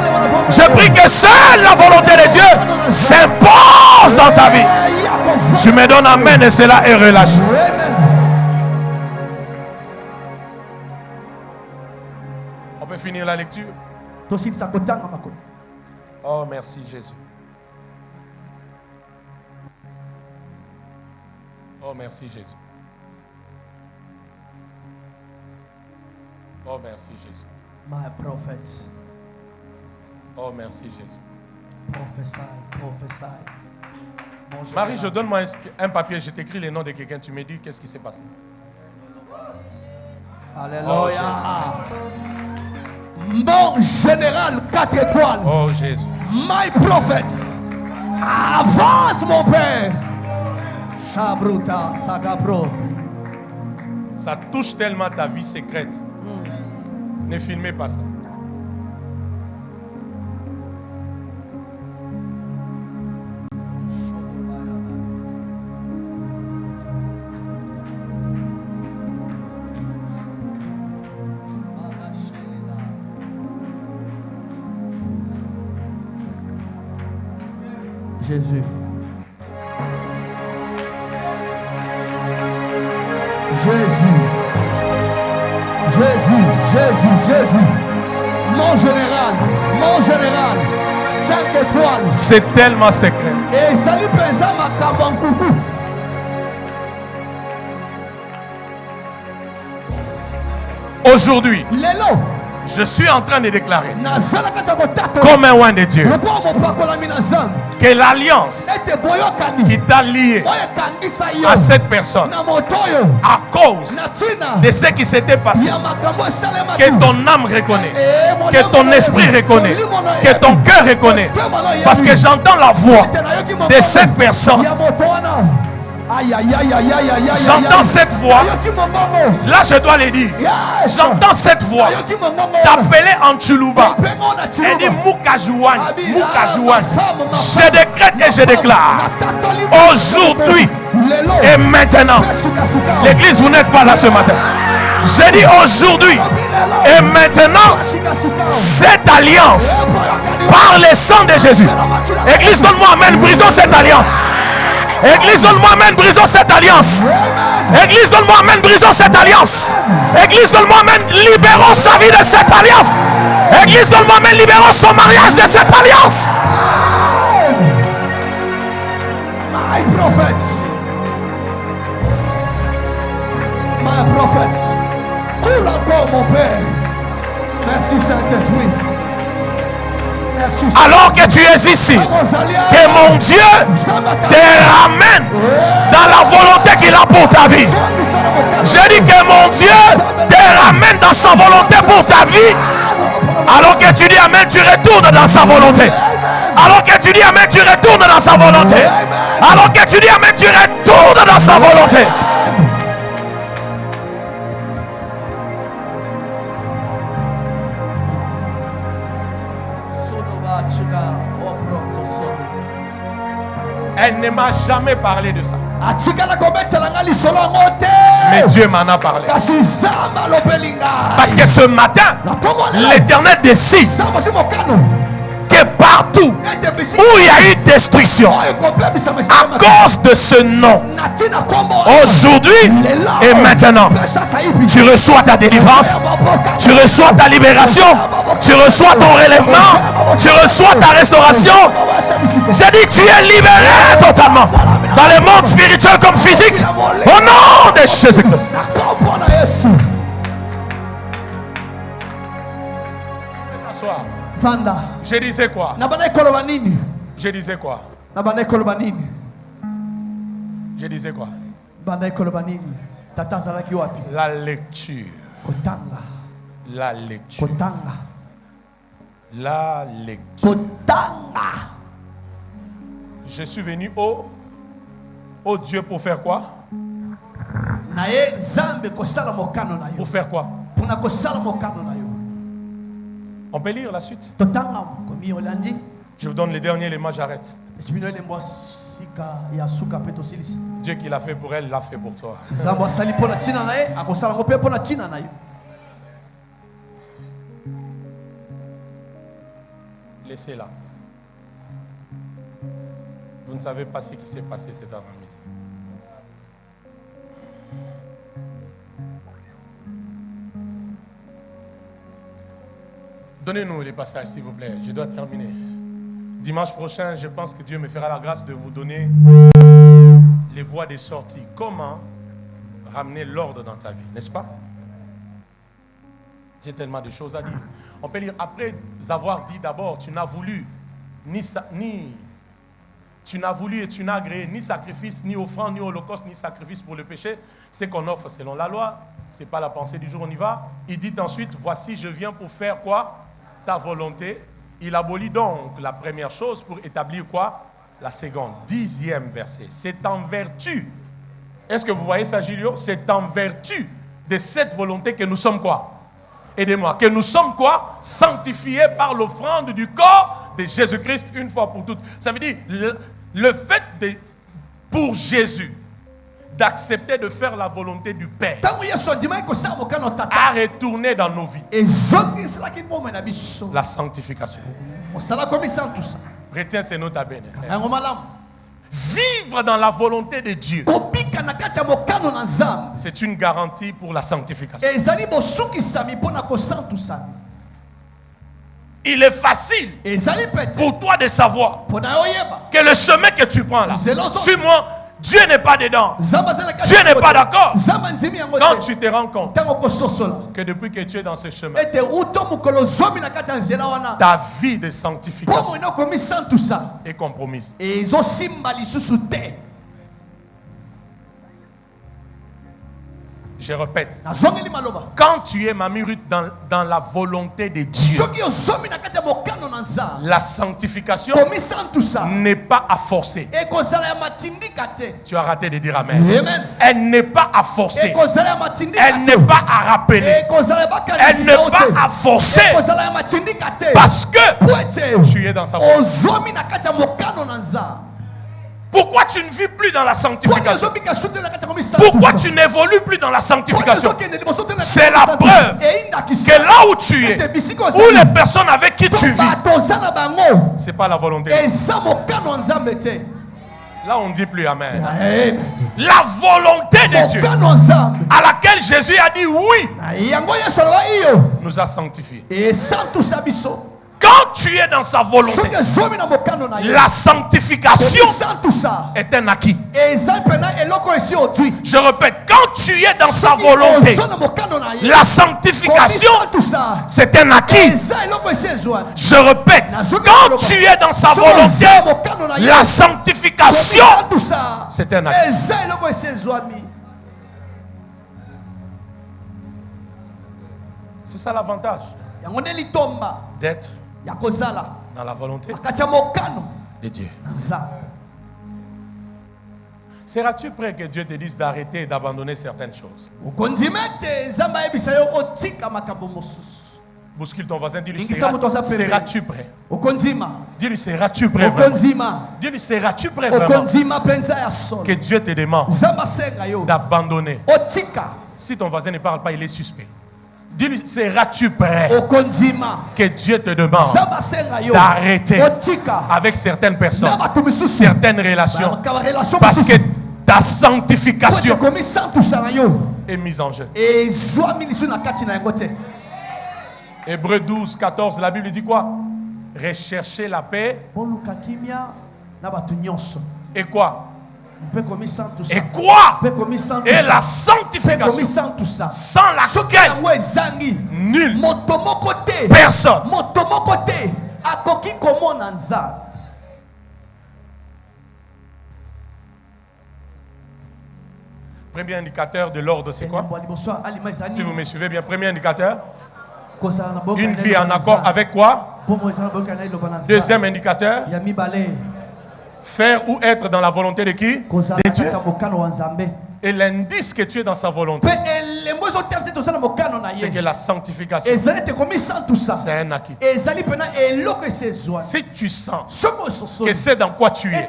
A: Je prie que seule la volonté de Dieu s'impose dans ta vie. Tu me donnes amen et cela est relâché. On peut finir la lecture. Oh, merci Jésus. Oh, merci Jésus. Oh, merci Jésus.
B: My prophet.
A: Oh, merci Jésus.
B: Prophesy, prophesy.
A: Marie, je donne-moi un papier, je t'écris les noms de quelqu'un, tu me dis qu'est-ce qui s'est passé.
B: Alléluia. Mon général 4 étoiles.
A: Oh Jésus.
B: My prophet. Avance mon père. Shabruta Sagabro.
A: Ça touche tellement ta vie secrète. Ne filmez pas ça.
B: Jésus. Jésus. Jésus, Jésus, Jésus. Mon général, 5 étoiles.
A: C'est tellement secret.
B: Et salut présent ma Kabankoukou.
A: Aujourd'hui, je suis en train de déclarer, comme un oint de Dieu, que l'alliance qui t'a lié à cette personne, à cause de ce qui s'était passé, que ton âme reconnaît, que ton esprit reconnaît, que ton cœur reconnaît, parce que j'entends la voix de cette personne. J'entends cette voix. Là, je dois le dire. J'entends cette voix t'appeler en Tchoulouba. Elle dit Moukajouane. Moukajouane. Je décrète et je déclare. Aujourd'hui et maintenant. L'église, vous n'êtes pas là ce matin. J'ai dit aujourd'hui et maintenant. Cette alliance Par le sang de Jésus. Église, donne-moi amen. Brisons cette alliance. Église, donne-moi amen. Brisons cette alliance. Église, donne-moi amen. Brisons cette alliance. Église, donne-moi amen. Libérons sa vie de cette alliance. Église, donne-moi amen. Libérons son mariage de cette alliance.
B: My prophets. My prophets. Coule encore mon Père. Merci Saint-Esprit.
A: Alors que tu es ici, que mon Dieu te ramène dans la volonté qu'il a pour ta vie. Je dis que mon Dieu te ramène dans sa volonté pour ta vie. Alors que tu dis amen, tu retournes dans sa volonté. Alors que tu dis amen, tu retournes dans sa volonté. Alors que tu dis amen, tu retournes dans sa volonté. Elle ne m'a jamais parlé de ça. Mais Dieu m'en a parlé. Parce que ce matin, l'Éternel décide que partout où il y a eu destruction à cause de ce nom, aujourd'hui et maintenant, tu reçois ta délivrance, tu reçois ta libération, tu reçois ton relèvement, tu reçois ta restauration. J'ai dit tu es libéré totalement dans le monde spirituel comme physique au nom de Jésus-Christ. Je disais quoi? Je disais quoi? Je disais quoi? La lecture. La lecture. La lecture. Je suis venu au Dieu pour faire quoi? Pour faire quoi? On peut lire la suite. Je vous donne les derniers éléments, j'arrête. Dieu qui l'a fait pour elle, l'a fait pour toi. Laissez-la. Vous ne savez pas ce qui s'est passé cette après-midi. Donnez-nous les passages, s'il vous plaît. Je dois terminer. Dimanche prochain, je pense que Dieu me fera la grâce de vous donner les voies de sortie. Comment ramener l'ordre dans ta vie, n'est-ce pas? Il y a tellement de choses à dire. On peut lire, après avoir dit d'abord, tu n'as voulu tu n'as voulu et tu n'as agréé ni sacrifice, ni offrande, ni holocauste, ni sacrifice pour le péché. C'est qu'on offre selon la loi. Ce n'est pas la pensée du jour, on y va. Il dit ensuite, voici, je viens pour faire quoi? Ta volonté. Il abolit donc la première chose pour établir quoi? La seconde. 10e verset. C'est en vertu. Est-ce que vous voyez ça, Julio? C'est en vertu de cette volonté que nous sommes quoi? Aidez-moi. Que nous sommes quoi? Sanctifiés par l'offrande du corps de Jésus-Christ une fois pour toutes. Ça veut dire le fait pour Jésus d'accepter de faire la volonté du Père a retourné dans nos vies la sanctification. Retiens ces notes à bénir. Vivre dans la volonté de Dieu, c'est une garantie pour la sanctification. Il est facile pour toi de savoir que le chemin que tu prends là, suis-moi, Dieu n'est pas dedans. Dieu n'est pas d'accord. Quand tu te rends compte que depuis que tu es dans ce chemin, ta vie de sanctification est compromise. Je répète, quand tu es Mamie dans la volonté de Dieu, la sanctification n'est pas à forcer. Tu as raté de dire amen. Elle n'est pas à forcer. Elle n'est pas à rappeler. Elle n'est pas à forcer. Parce que tu es dans sa volonté. Pourquoi tu ne vis plus dans la sanctification? Pourquoi tu n'évolues plus dans la sanctification? C'est la preuve que là où tu es, où les personnes avec qui tu vis, ce n'est pas la volonté. Là, on ne dit plus amen. La volonté de Dieu, à laquelle Jésus a dit oui, nous a sanctifiés. Quand tu es dans sa volonté, la sanctification est un acquis. Je répète, quand tu es dans sa volonté, la sanctification, c'est un acquis. Je répète, quand tu es dans sa volonté, la sanctification, c'est un acquis. C'est ça l'avantage d'être dans la volonté de Dieu. Seras-tu prêt que Dieu te dise d'arrêter et d'abandonner certaines choses? Bouscule ton voisin, dis-lui, seras-tu prêt? Dis-lui, seras-tu prêt vraiment? Dis-lui, seras-tu prêt vraiment que Dieu te demande d'abandonner? Si ton voisin ne parle pas, il est suspect. Dis-lui, seras-tu prêt que Dieu te demande d'arrêter avec certaines personnes, certaines relations, parce que ta sanctification est mise en jeu. Hébreux 12, 14, la Bible dit quoi? Rechercher la paix. Et quoi? Et quoi? Et la sanctification, sans laquelle nul, personne. Premier indicateur de l'ordre, c'est quoi? Si vous me suivez bien, premier indicateur, une vie en accord avec quoi? Deuxième indicateur, faire ou être dans la volonté de qui? De Dieu. Et l'indice que tu es dans sa volonté, c'est que la sanctification, c'est un acquis. Si tu sens que c'est dans quoi tu es,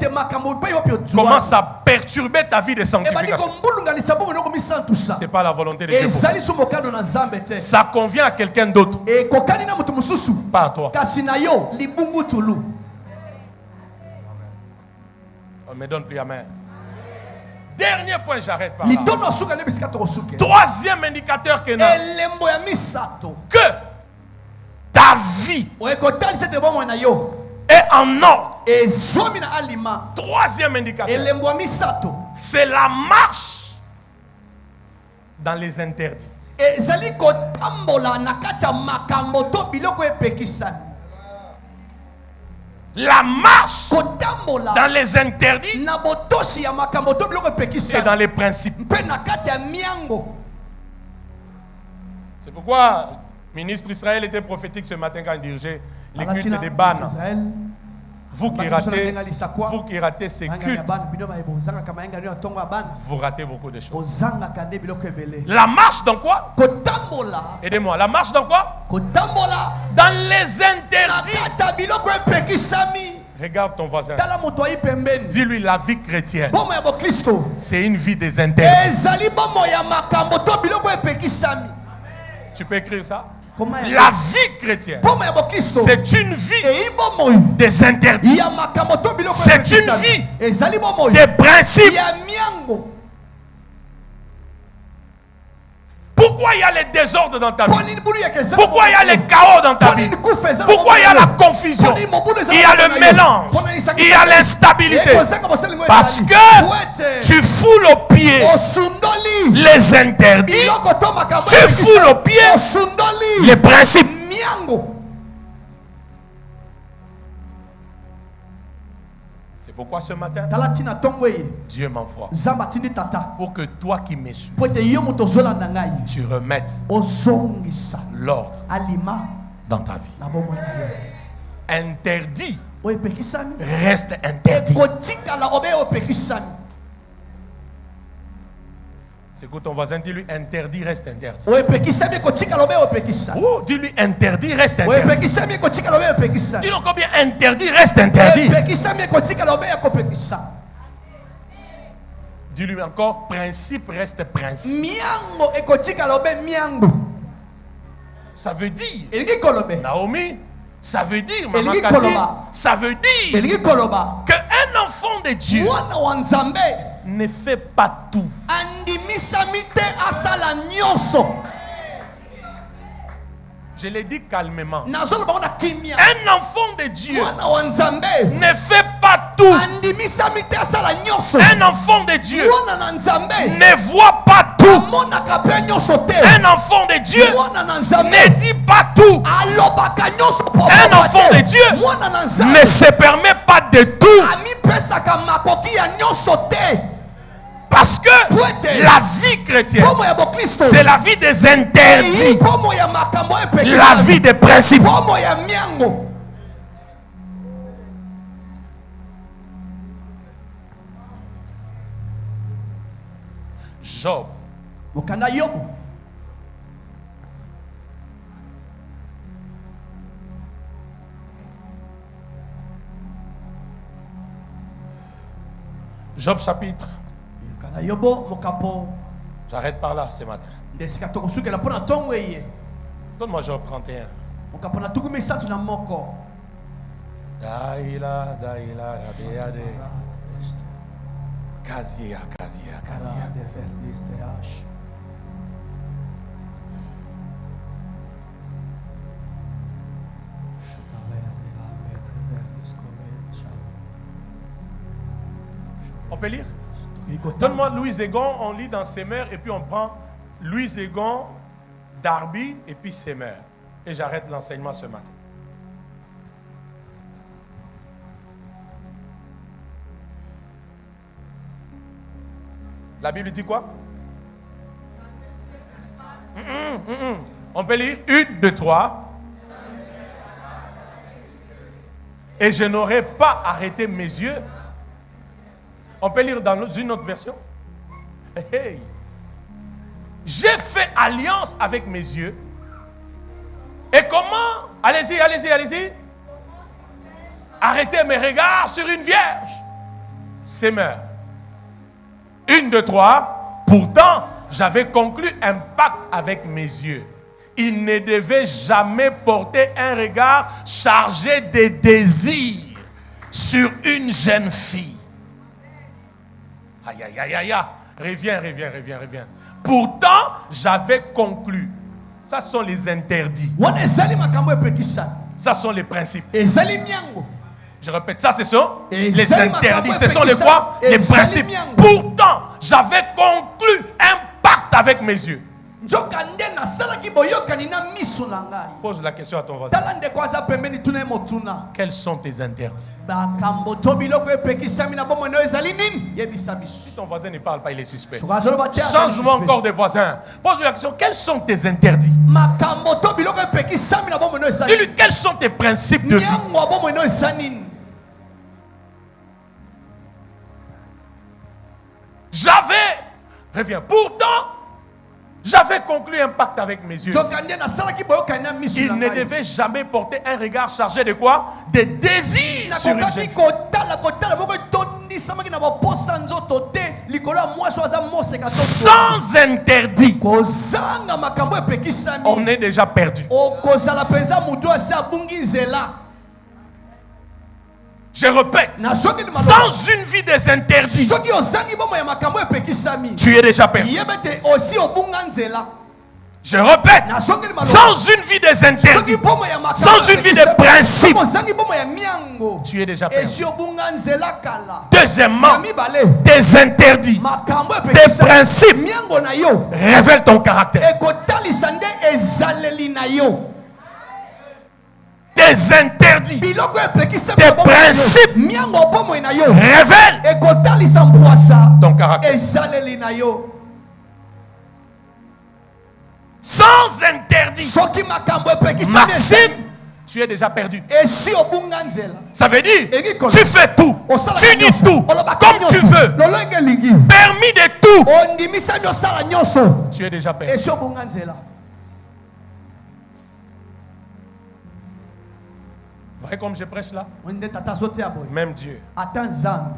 A: commence à perturber ta vie de sanctification, ce n'est pas la volonté de Dieu. Ça convient à quelqu'un d'autre, pas à toi. On ne me donne plus amen. Dernier point, j'arrête par là. Troisième indicateur que ta vie est en ordre. Troisième indicateur, c'est la marche dans les interdits. La marche dans les interdits et dans les principes. C'est pourquoi le ministre Israël était prophétique ce matin quand il dirigeait les cultes des Ban. Vous qui ratez ces cultes, vous ratez beaucoup de choses. La marche dans quoi? Aidez-moi. La marche dans quoi? Dans les interdits. Regarde ton voisin. Dis-lui, la vie chrétienne, c'est une vie des interdits. Tu peux écrire ça? La vie chrétienne, c'est une vie des interdits. C'est une vie des principes. Pourquoi il y a les désordres dans ta vie? Pourquoi il y a les chaos dans ta vie? Pourquoi il y a la confusion? Il y a le mélange. Il y a l'instabilité. Parce que tu foules au pied les interdits. Tu foules au pied les principes. Pourquoi ce matin Dieu m'envoie pour que toi qui me suis, tu remettes l'ordre dans ta vie. Interdit reste interdit. C'est que ton voisin, dis-lui interdit reste interdit. Oh, dis-lui interdit reste interdit. Dis-lui combien interdit reste interdit. Dis-lui encore, principe reste principe. Ça veut dire, Naomi, ça veut dire, Maman Cathy, ça veut dire qu'un enfant de Dieu ne fait pas tout. Je l'ai dit calmement. Un enfant de Dieu ne fait pas tout. Un enfant de Dieu ne voit pas tout. Un enfant de Dieu ne dit pas tout. Un enfant de Dieu ne se permet pas de tout. Parce que la vie chrétienne, c'est la vie des interdits, la vie des principes. Job. Job chapitre. J'arrête par là ce matin. Donne-moi Job 31. Kazia. On peut lire? Donne-moi Louis Egon, on lit dans Semer et puis on prend Louis Egon, Darby et puis Semer. Et j'arrête l'enseignement ce matin. La Bible dit quoi? On peut lire 1, 2, 3. Et je n'aurais pas arrêté mes yeux. On peut lire dans une autre version. Hey. J'ai fait alliance avec mes yeux. Et comment? Allez-y. Arrêtez mes regards sur une vierge. Semer. 1, 2, 3. Pourtant, j'avais conclu un pacte avec mes yeux. Il ne devait jamais porter un regard chargé de désirs sur une jeune fille. Aïe. Reviens. Pourtant, j'avais conclu. Ça sont les interdits. Ça sont les principes. Je répète, ça ce sont les interdits. Ce sont les quoi? Les principes. Pourtant, j'avais conclu un pacte avec mes yeux. Pose la question à ton voisin. Quels sont tes interdits? Si ton voisin ne parle pas, il est suspect. Change-moi encore de voisin. Pose la question. Quels sont tes interdits? Dis-lui quels sont tes principes de vie. Reviens. Pourtant, j'avais conclu un pacte avec mes yeux. Il ne devait jamais porter un regard chargé de quoi? De désir sur une jeune fille. Sans interdit, on est déjà perdu. Je répète, sans une vie des interdits, tu es déjà perdu. Je répète, sans une vie des interdits, sans une vie des principes, tu es déjà perdu. Deuxièmement, tes interdits, tes principes révèlent ton caractère. Tes interdits, tes principes révèlent ton caractère. Sans interdit, Maxime, tu es déjà perdu. Ça veut dire, tu fais tout, tu dis tout, comme tu veux, permis de tout. Tu es déjà perdu. voyez comme je prêche là? Même Dieu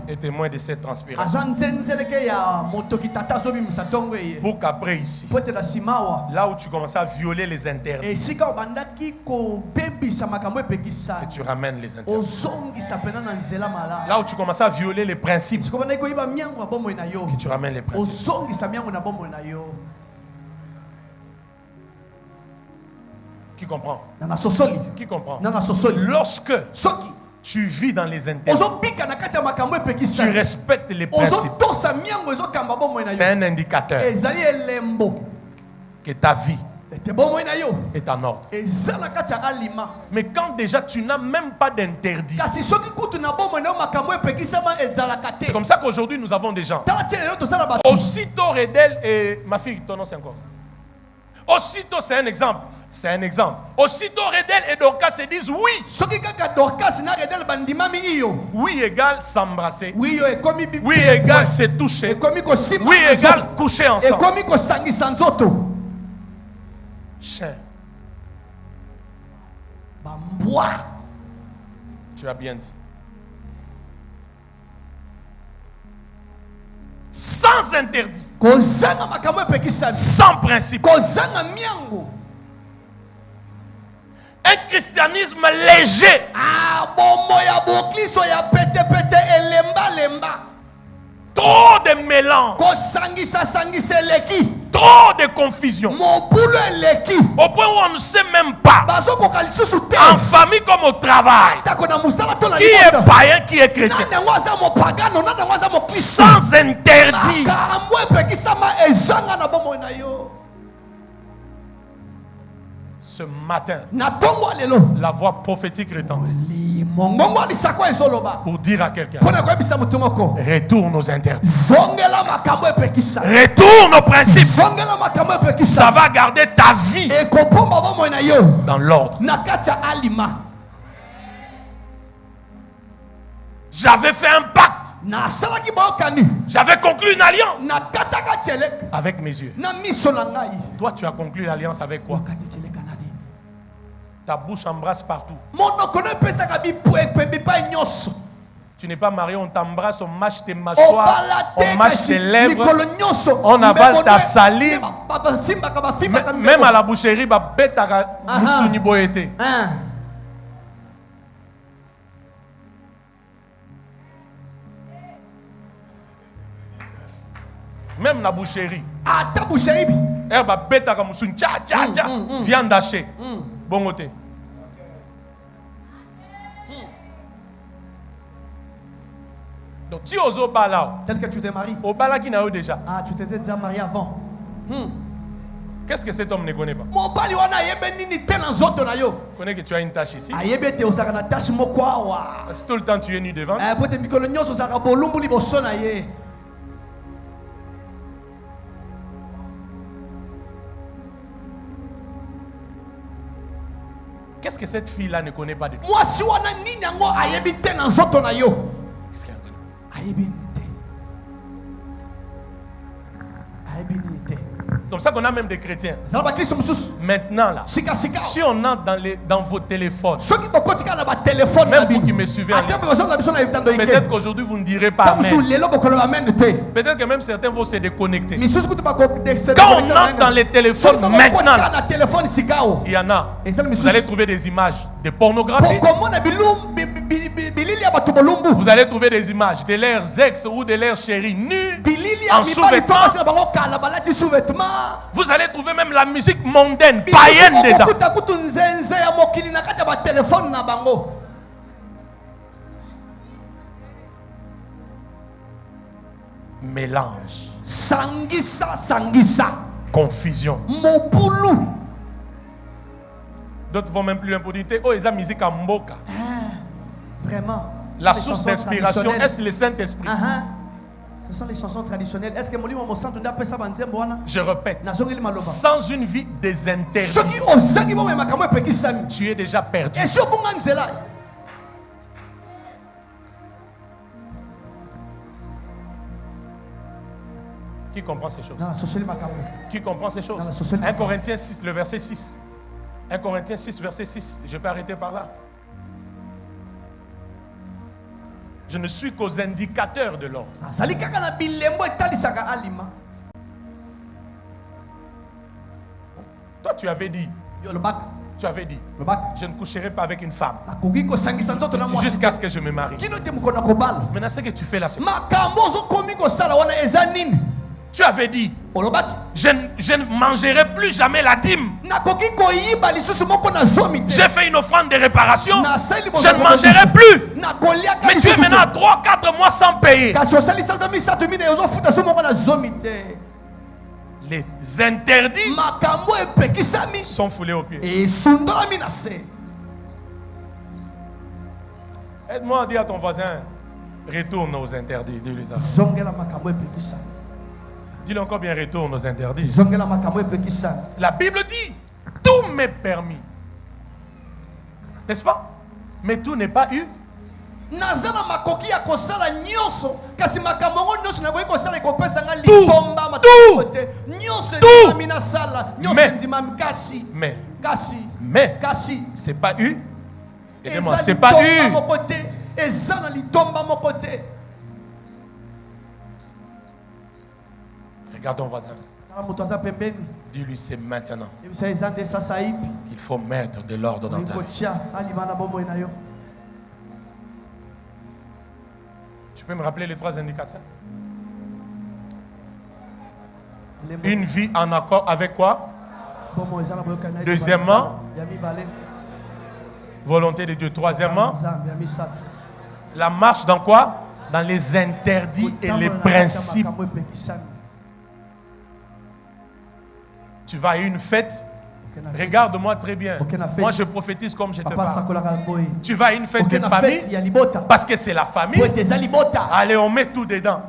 A: est témoin de cette transpiration. Pour qu'après ici, là où tu commences à violer les interdits, que tu ramènes les interdits. Là où tu commences à violer les principes, que tu ramènes les principes. Qui comprend? Qui comprend? Lorsque tu vis dans les interdits, tu respectes les principes, c'est un indicateur que ta vie est en ordre. Mais quand déjà tu n'as même pas d'interdit, c'est comme ça qu'aujourd'hui nous avons des gens. Aussitôt Redel et ma fille, ton nom c'est encore. Aussitôt, c'est un exemple. C'est un exemple. Aussitôt Redel et Dorcas se disent oui. Oui égale s'embrasser. Oui égale se toucher. Oui égale coucher ensemble. Chien. Tu as bien dit. Sans interdit. Sans principe. Un christianisme léger. Trop de mélange. Trop de confusion. Au point où on ne sait même pas. En famille comme au travail. Qui est païen, qui est chrétien. Sans interdit. Ce matin, la voix prophétique retentit pour dire à quelqu'un: retourne aux interdits, retourne aux principes. Ça va garder ta vie dans l'ordre. J'avais fait un pacte, j'avais conclu une alliance avec mes yeux. Toi, tu as conclu l'alliance avec quoi? Ta bouche embrasse partout. Tu n'es pas marié, on t'embrasse, on mâche tes mâchoires, on mâche tes lèvres, on avale ta salive. Même à la boucherie, même la boucherie. Viande hachée. Bon côté. Donc, si on
B: tel que tu t'es marié.
A: Au bala qui n'a eu déjà.
B: Ah, tu t'étais déjà marié avant.
A: Qu'est-ce que cet homme ne connaît pas? Connais que tu as une tâche ici. Parce que tout le temps tu es nu devant. Qu'est-ce que cette fille-là ne connaît pas de toi? Qu'est-ce qu'elle connaît? C'est comme ça qu'on a même des chrétiens. Maintenant là, si on entre dans vos téléphones, même vous qui me suivez en ligne, peut-être qu'aujourd'hui vous ne direz pas amen. Peut-être que même certains vont se déconnecter. Quand on entre dans les téléphones maintenant, il y en a, vous allez trouver des images de pornographie. Vous allez trouver des images de leurs ex ou de leurs chéris nus en sous-vêtements. Vous allez trouver même la musique mondaine, païenne dedans. Mélange. Confusion. D'autres vont même plus loin pour dire: oh, ils ont musique en mboka.
B: Vraiment.
A: La source d'inspiration, est-ce le Saint-Esprit?
B: Ce sont les chansons traditionnelles. Est-ce que
A: je répète, sans une vie des interdits, tu es déjà perdu. Qui comprend ces choses? Qui comprend ces choses? 1 Corinthiens 6, le verset 6. 1 Corinthiens 6, verset 6. Je peux arrêter par là. Je ne suis qu'aux indicateurs de l'ordre. Toi, tu avais dit. Tu avais dit. Je ne coucherai pas avec une femme jusqu'à ce que je me marie. Maintenant, ce que tu fais là, c'est... Tu avais dit, je ne mangerai plus jamais la dîme. J'ai fait une offrande de réparation. Je ne mangerai plus. Mais tu es maintenant à 3-4 mois sans payer. Les interdits sont foulés aux pieds. Aide-moi à dire à ton voisin, retourne aux interdits. Dis-le encore bien, retourne aux interdits. La Bible dit, tout m'est permis. N'est-ce pas? Mais tout n'est pas eu. Mais c'est pas eu. Aidez-moi, c'est pas eu. Regarde ton voisin. Dis-lui, c'est maintenant qu'il faut mettre de l'ordre dans ta vie. Tu peux me rappeler les 3 indicateurs? Une vie en accord avec quoi? Deuxièmement, volonté de Dieu. Troisièmement, la marche dans quoi? Dans les interdits et les principes. Tu vas à une fête. Regarde-moi très bien. Moi, je prophétise comme je te parle. Tu vas à une fête de famille parce que c'est la famille. Allez, on met tout dedans.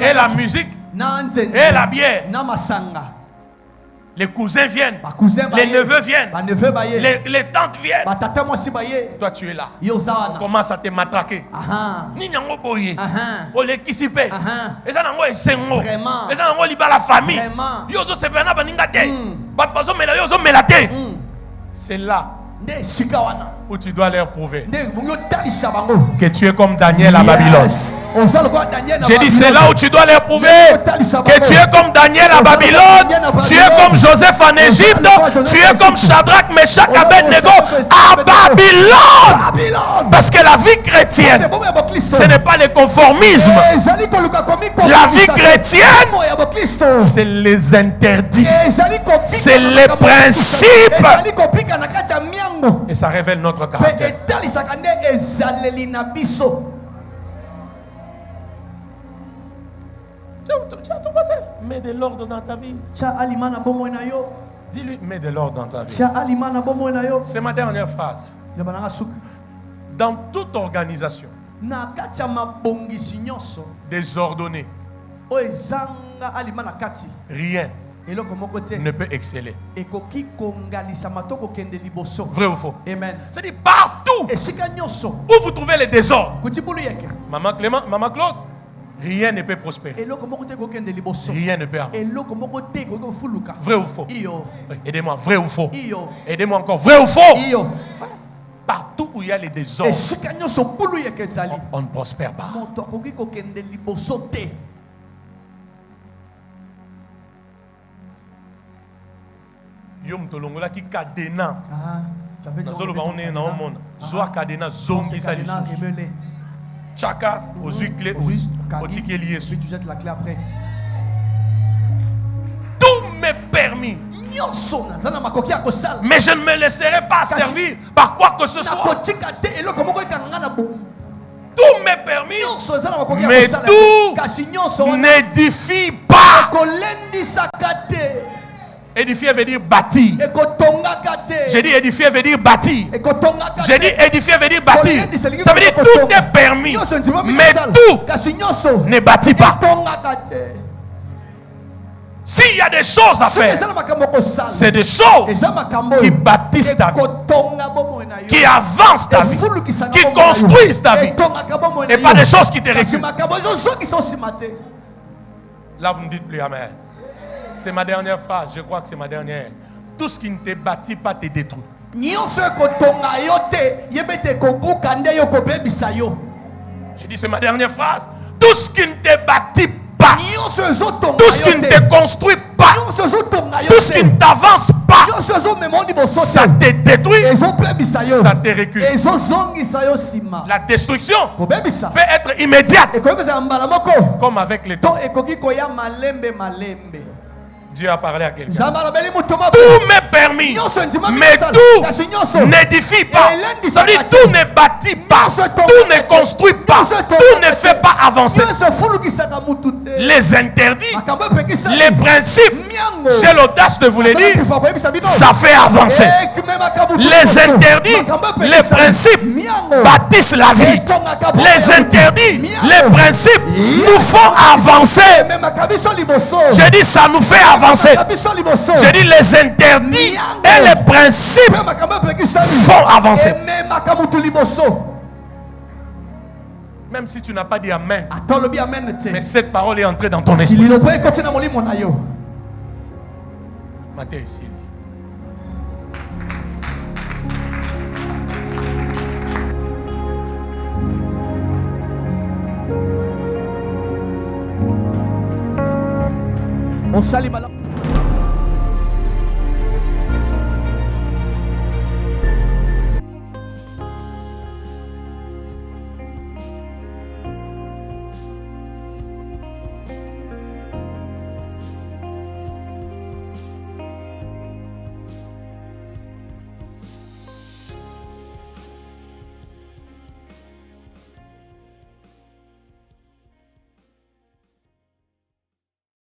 A: Et la musique, et la bière. Les cousins viennent, les neveux viennent, les tantes viennent. Toi, tu es là. On commence à te matraquer. Vraiment. C'est là où tu dois leur prouver que tu es comme Daniel à Babylone. J'ai dit, c'est là où tu dois leur prouver que tu es comme Daniel à Babylone, tu es comme Joseph en Égypte, tu es comme Shadrach, Meshach, Abednego à Babylone. Parce que la vie chrétienne, ce n'est pas le conformisme. La vie chrétienne, c'est les interdits, c'est les principes. Et ça révèle notre caractère. Mets de l'ordre dans ta vie. Dis-lui, mets de l'ordre dans ta vie. C'est ma dernière phrase. Dans toute organisation désordonnée, rien ne peut exceller. Vrai ou faux?
B: Amen.
A: C'est-à-dire partout où vous trouvez le désordre, Maman Clément, Maman Claude, rien ne peut prospérer. Rien ne peut avancer. Vrai ou faux? Aidez-moi, vrai ou faux? Aidez-moi encore, vrai ou faux? Partout où il y a les désordres, on ne prospère pas. Yom tolongola ki kadena. Nazoloba on est dans le monde. Zoa kadena zongi sa lisusu. Chaka aux clés au ticket lié.
B: Tu jettes la clé après.
A: Tout m'est permis. Mais je ne me laisserai pas servir par quoi que ce soit. Tout m'est permis. Mais tout n'édifie pas. Édifier veut dire bâtir. J'ai dit édifier veut dire bâtir. J'ai dit édifier veut dire bâtir. Ça veut dire tout est permis. Mais tout ne bâtit pas. S'il y a des choses à faire, c'est des choses qui bâtissent ta vie, qui avancent ta vie, qui construisent ta vie, et pas des choses qui te reculent. Là, vous ne dites plus amen. C'est ma dernière phrase, je crois que c'est ma dernière. Tout ce qui ne te bâtit pas te détruit. J'ai dit, c'est ma dernière phrase. Tout ce qui ne te bâtit pas, tout ce qui ne te construit pas, tout ce qui ne t'avance pas, ça te détruit, ça te recule. La destruction peut être immédiate, comme avec les temps. Dieu a parlé à quelqu'un. Tout m'est permis, mais tout n'édifie pas. Ça veut dire tout ne bâtit pas, tout ne construit pas, tout ne fait pas avancer. Les interdits, les principes, j'ai l'audace de vous le dire, ça fait avancer. Les interdits, les principes bâtissent la vie. Les interdits, les principes nous font avancer. J'ai dit ça nous fait avancer. J'ai dit les interdits et les principes font avancer. Même si tu n'as pas dit amen, mais cette parole est entrée dans ton esprit. Matthieu ici.
B: On salue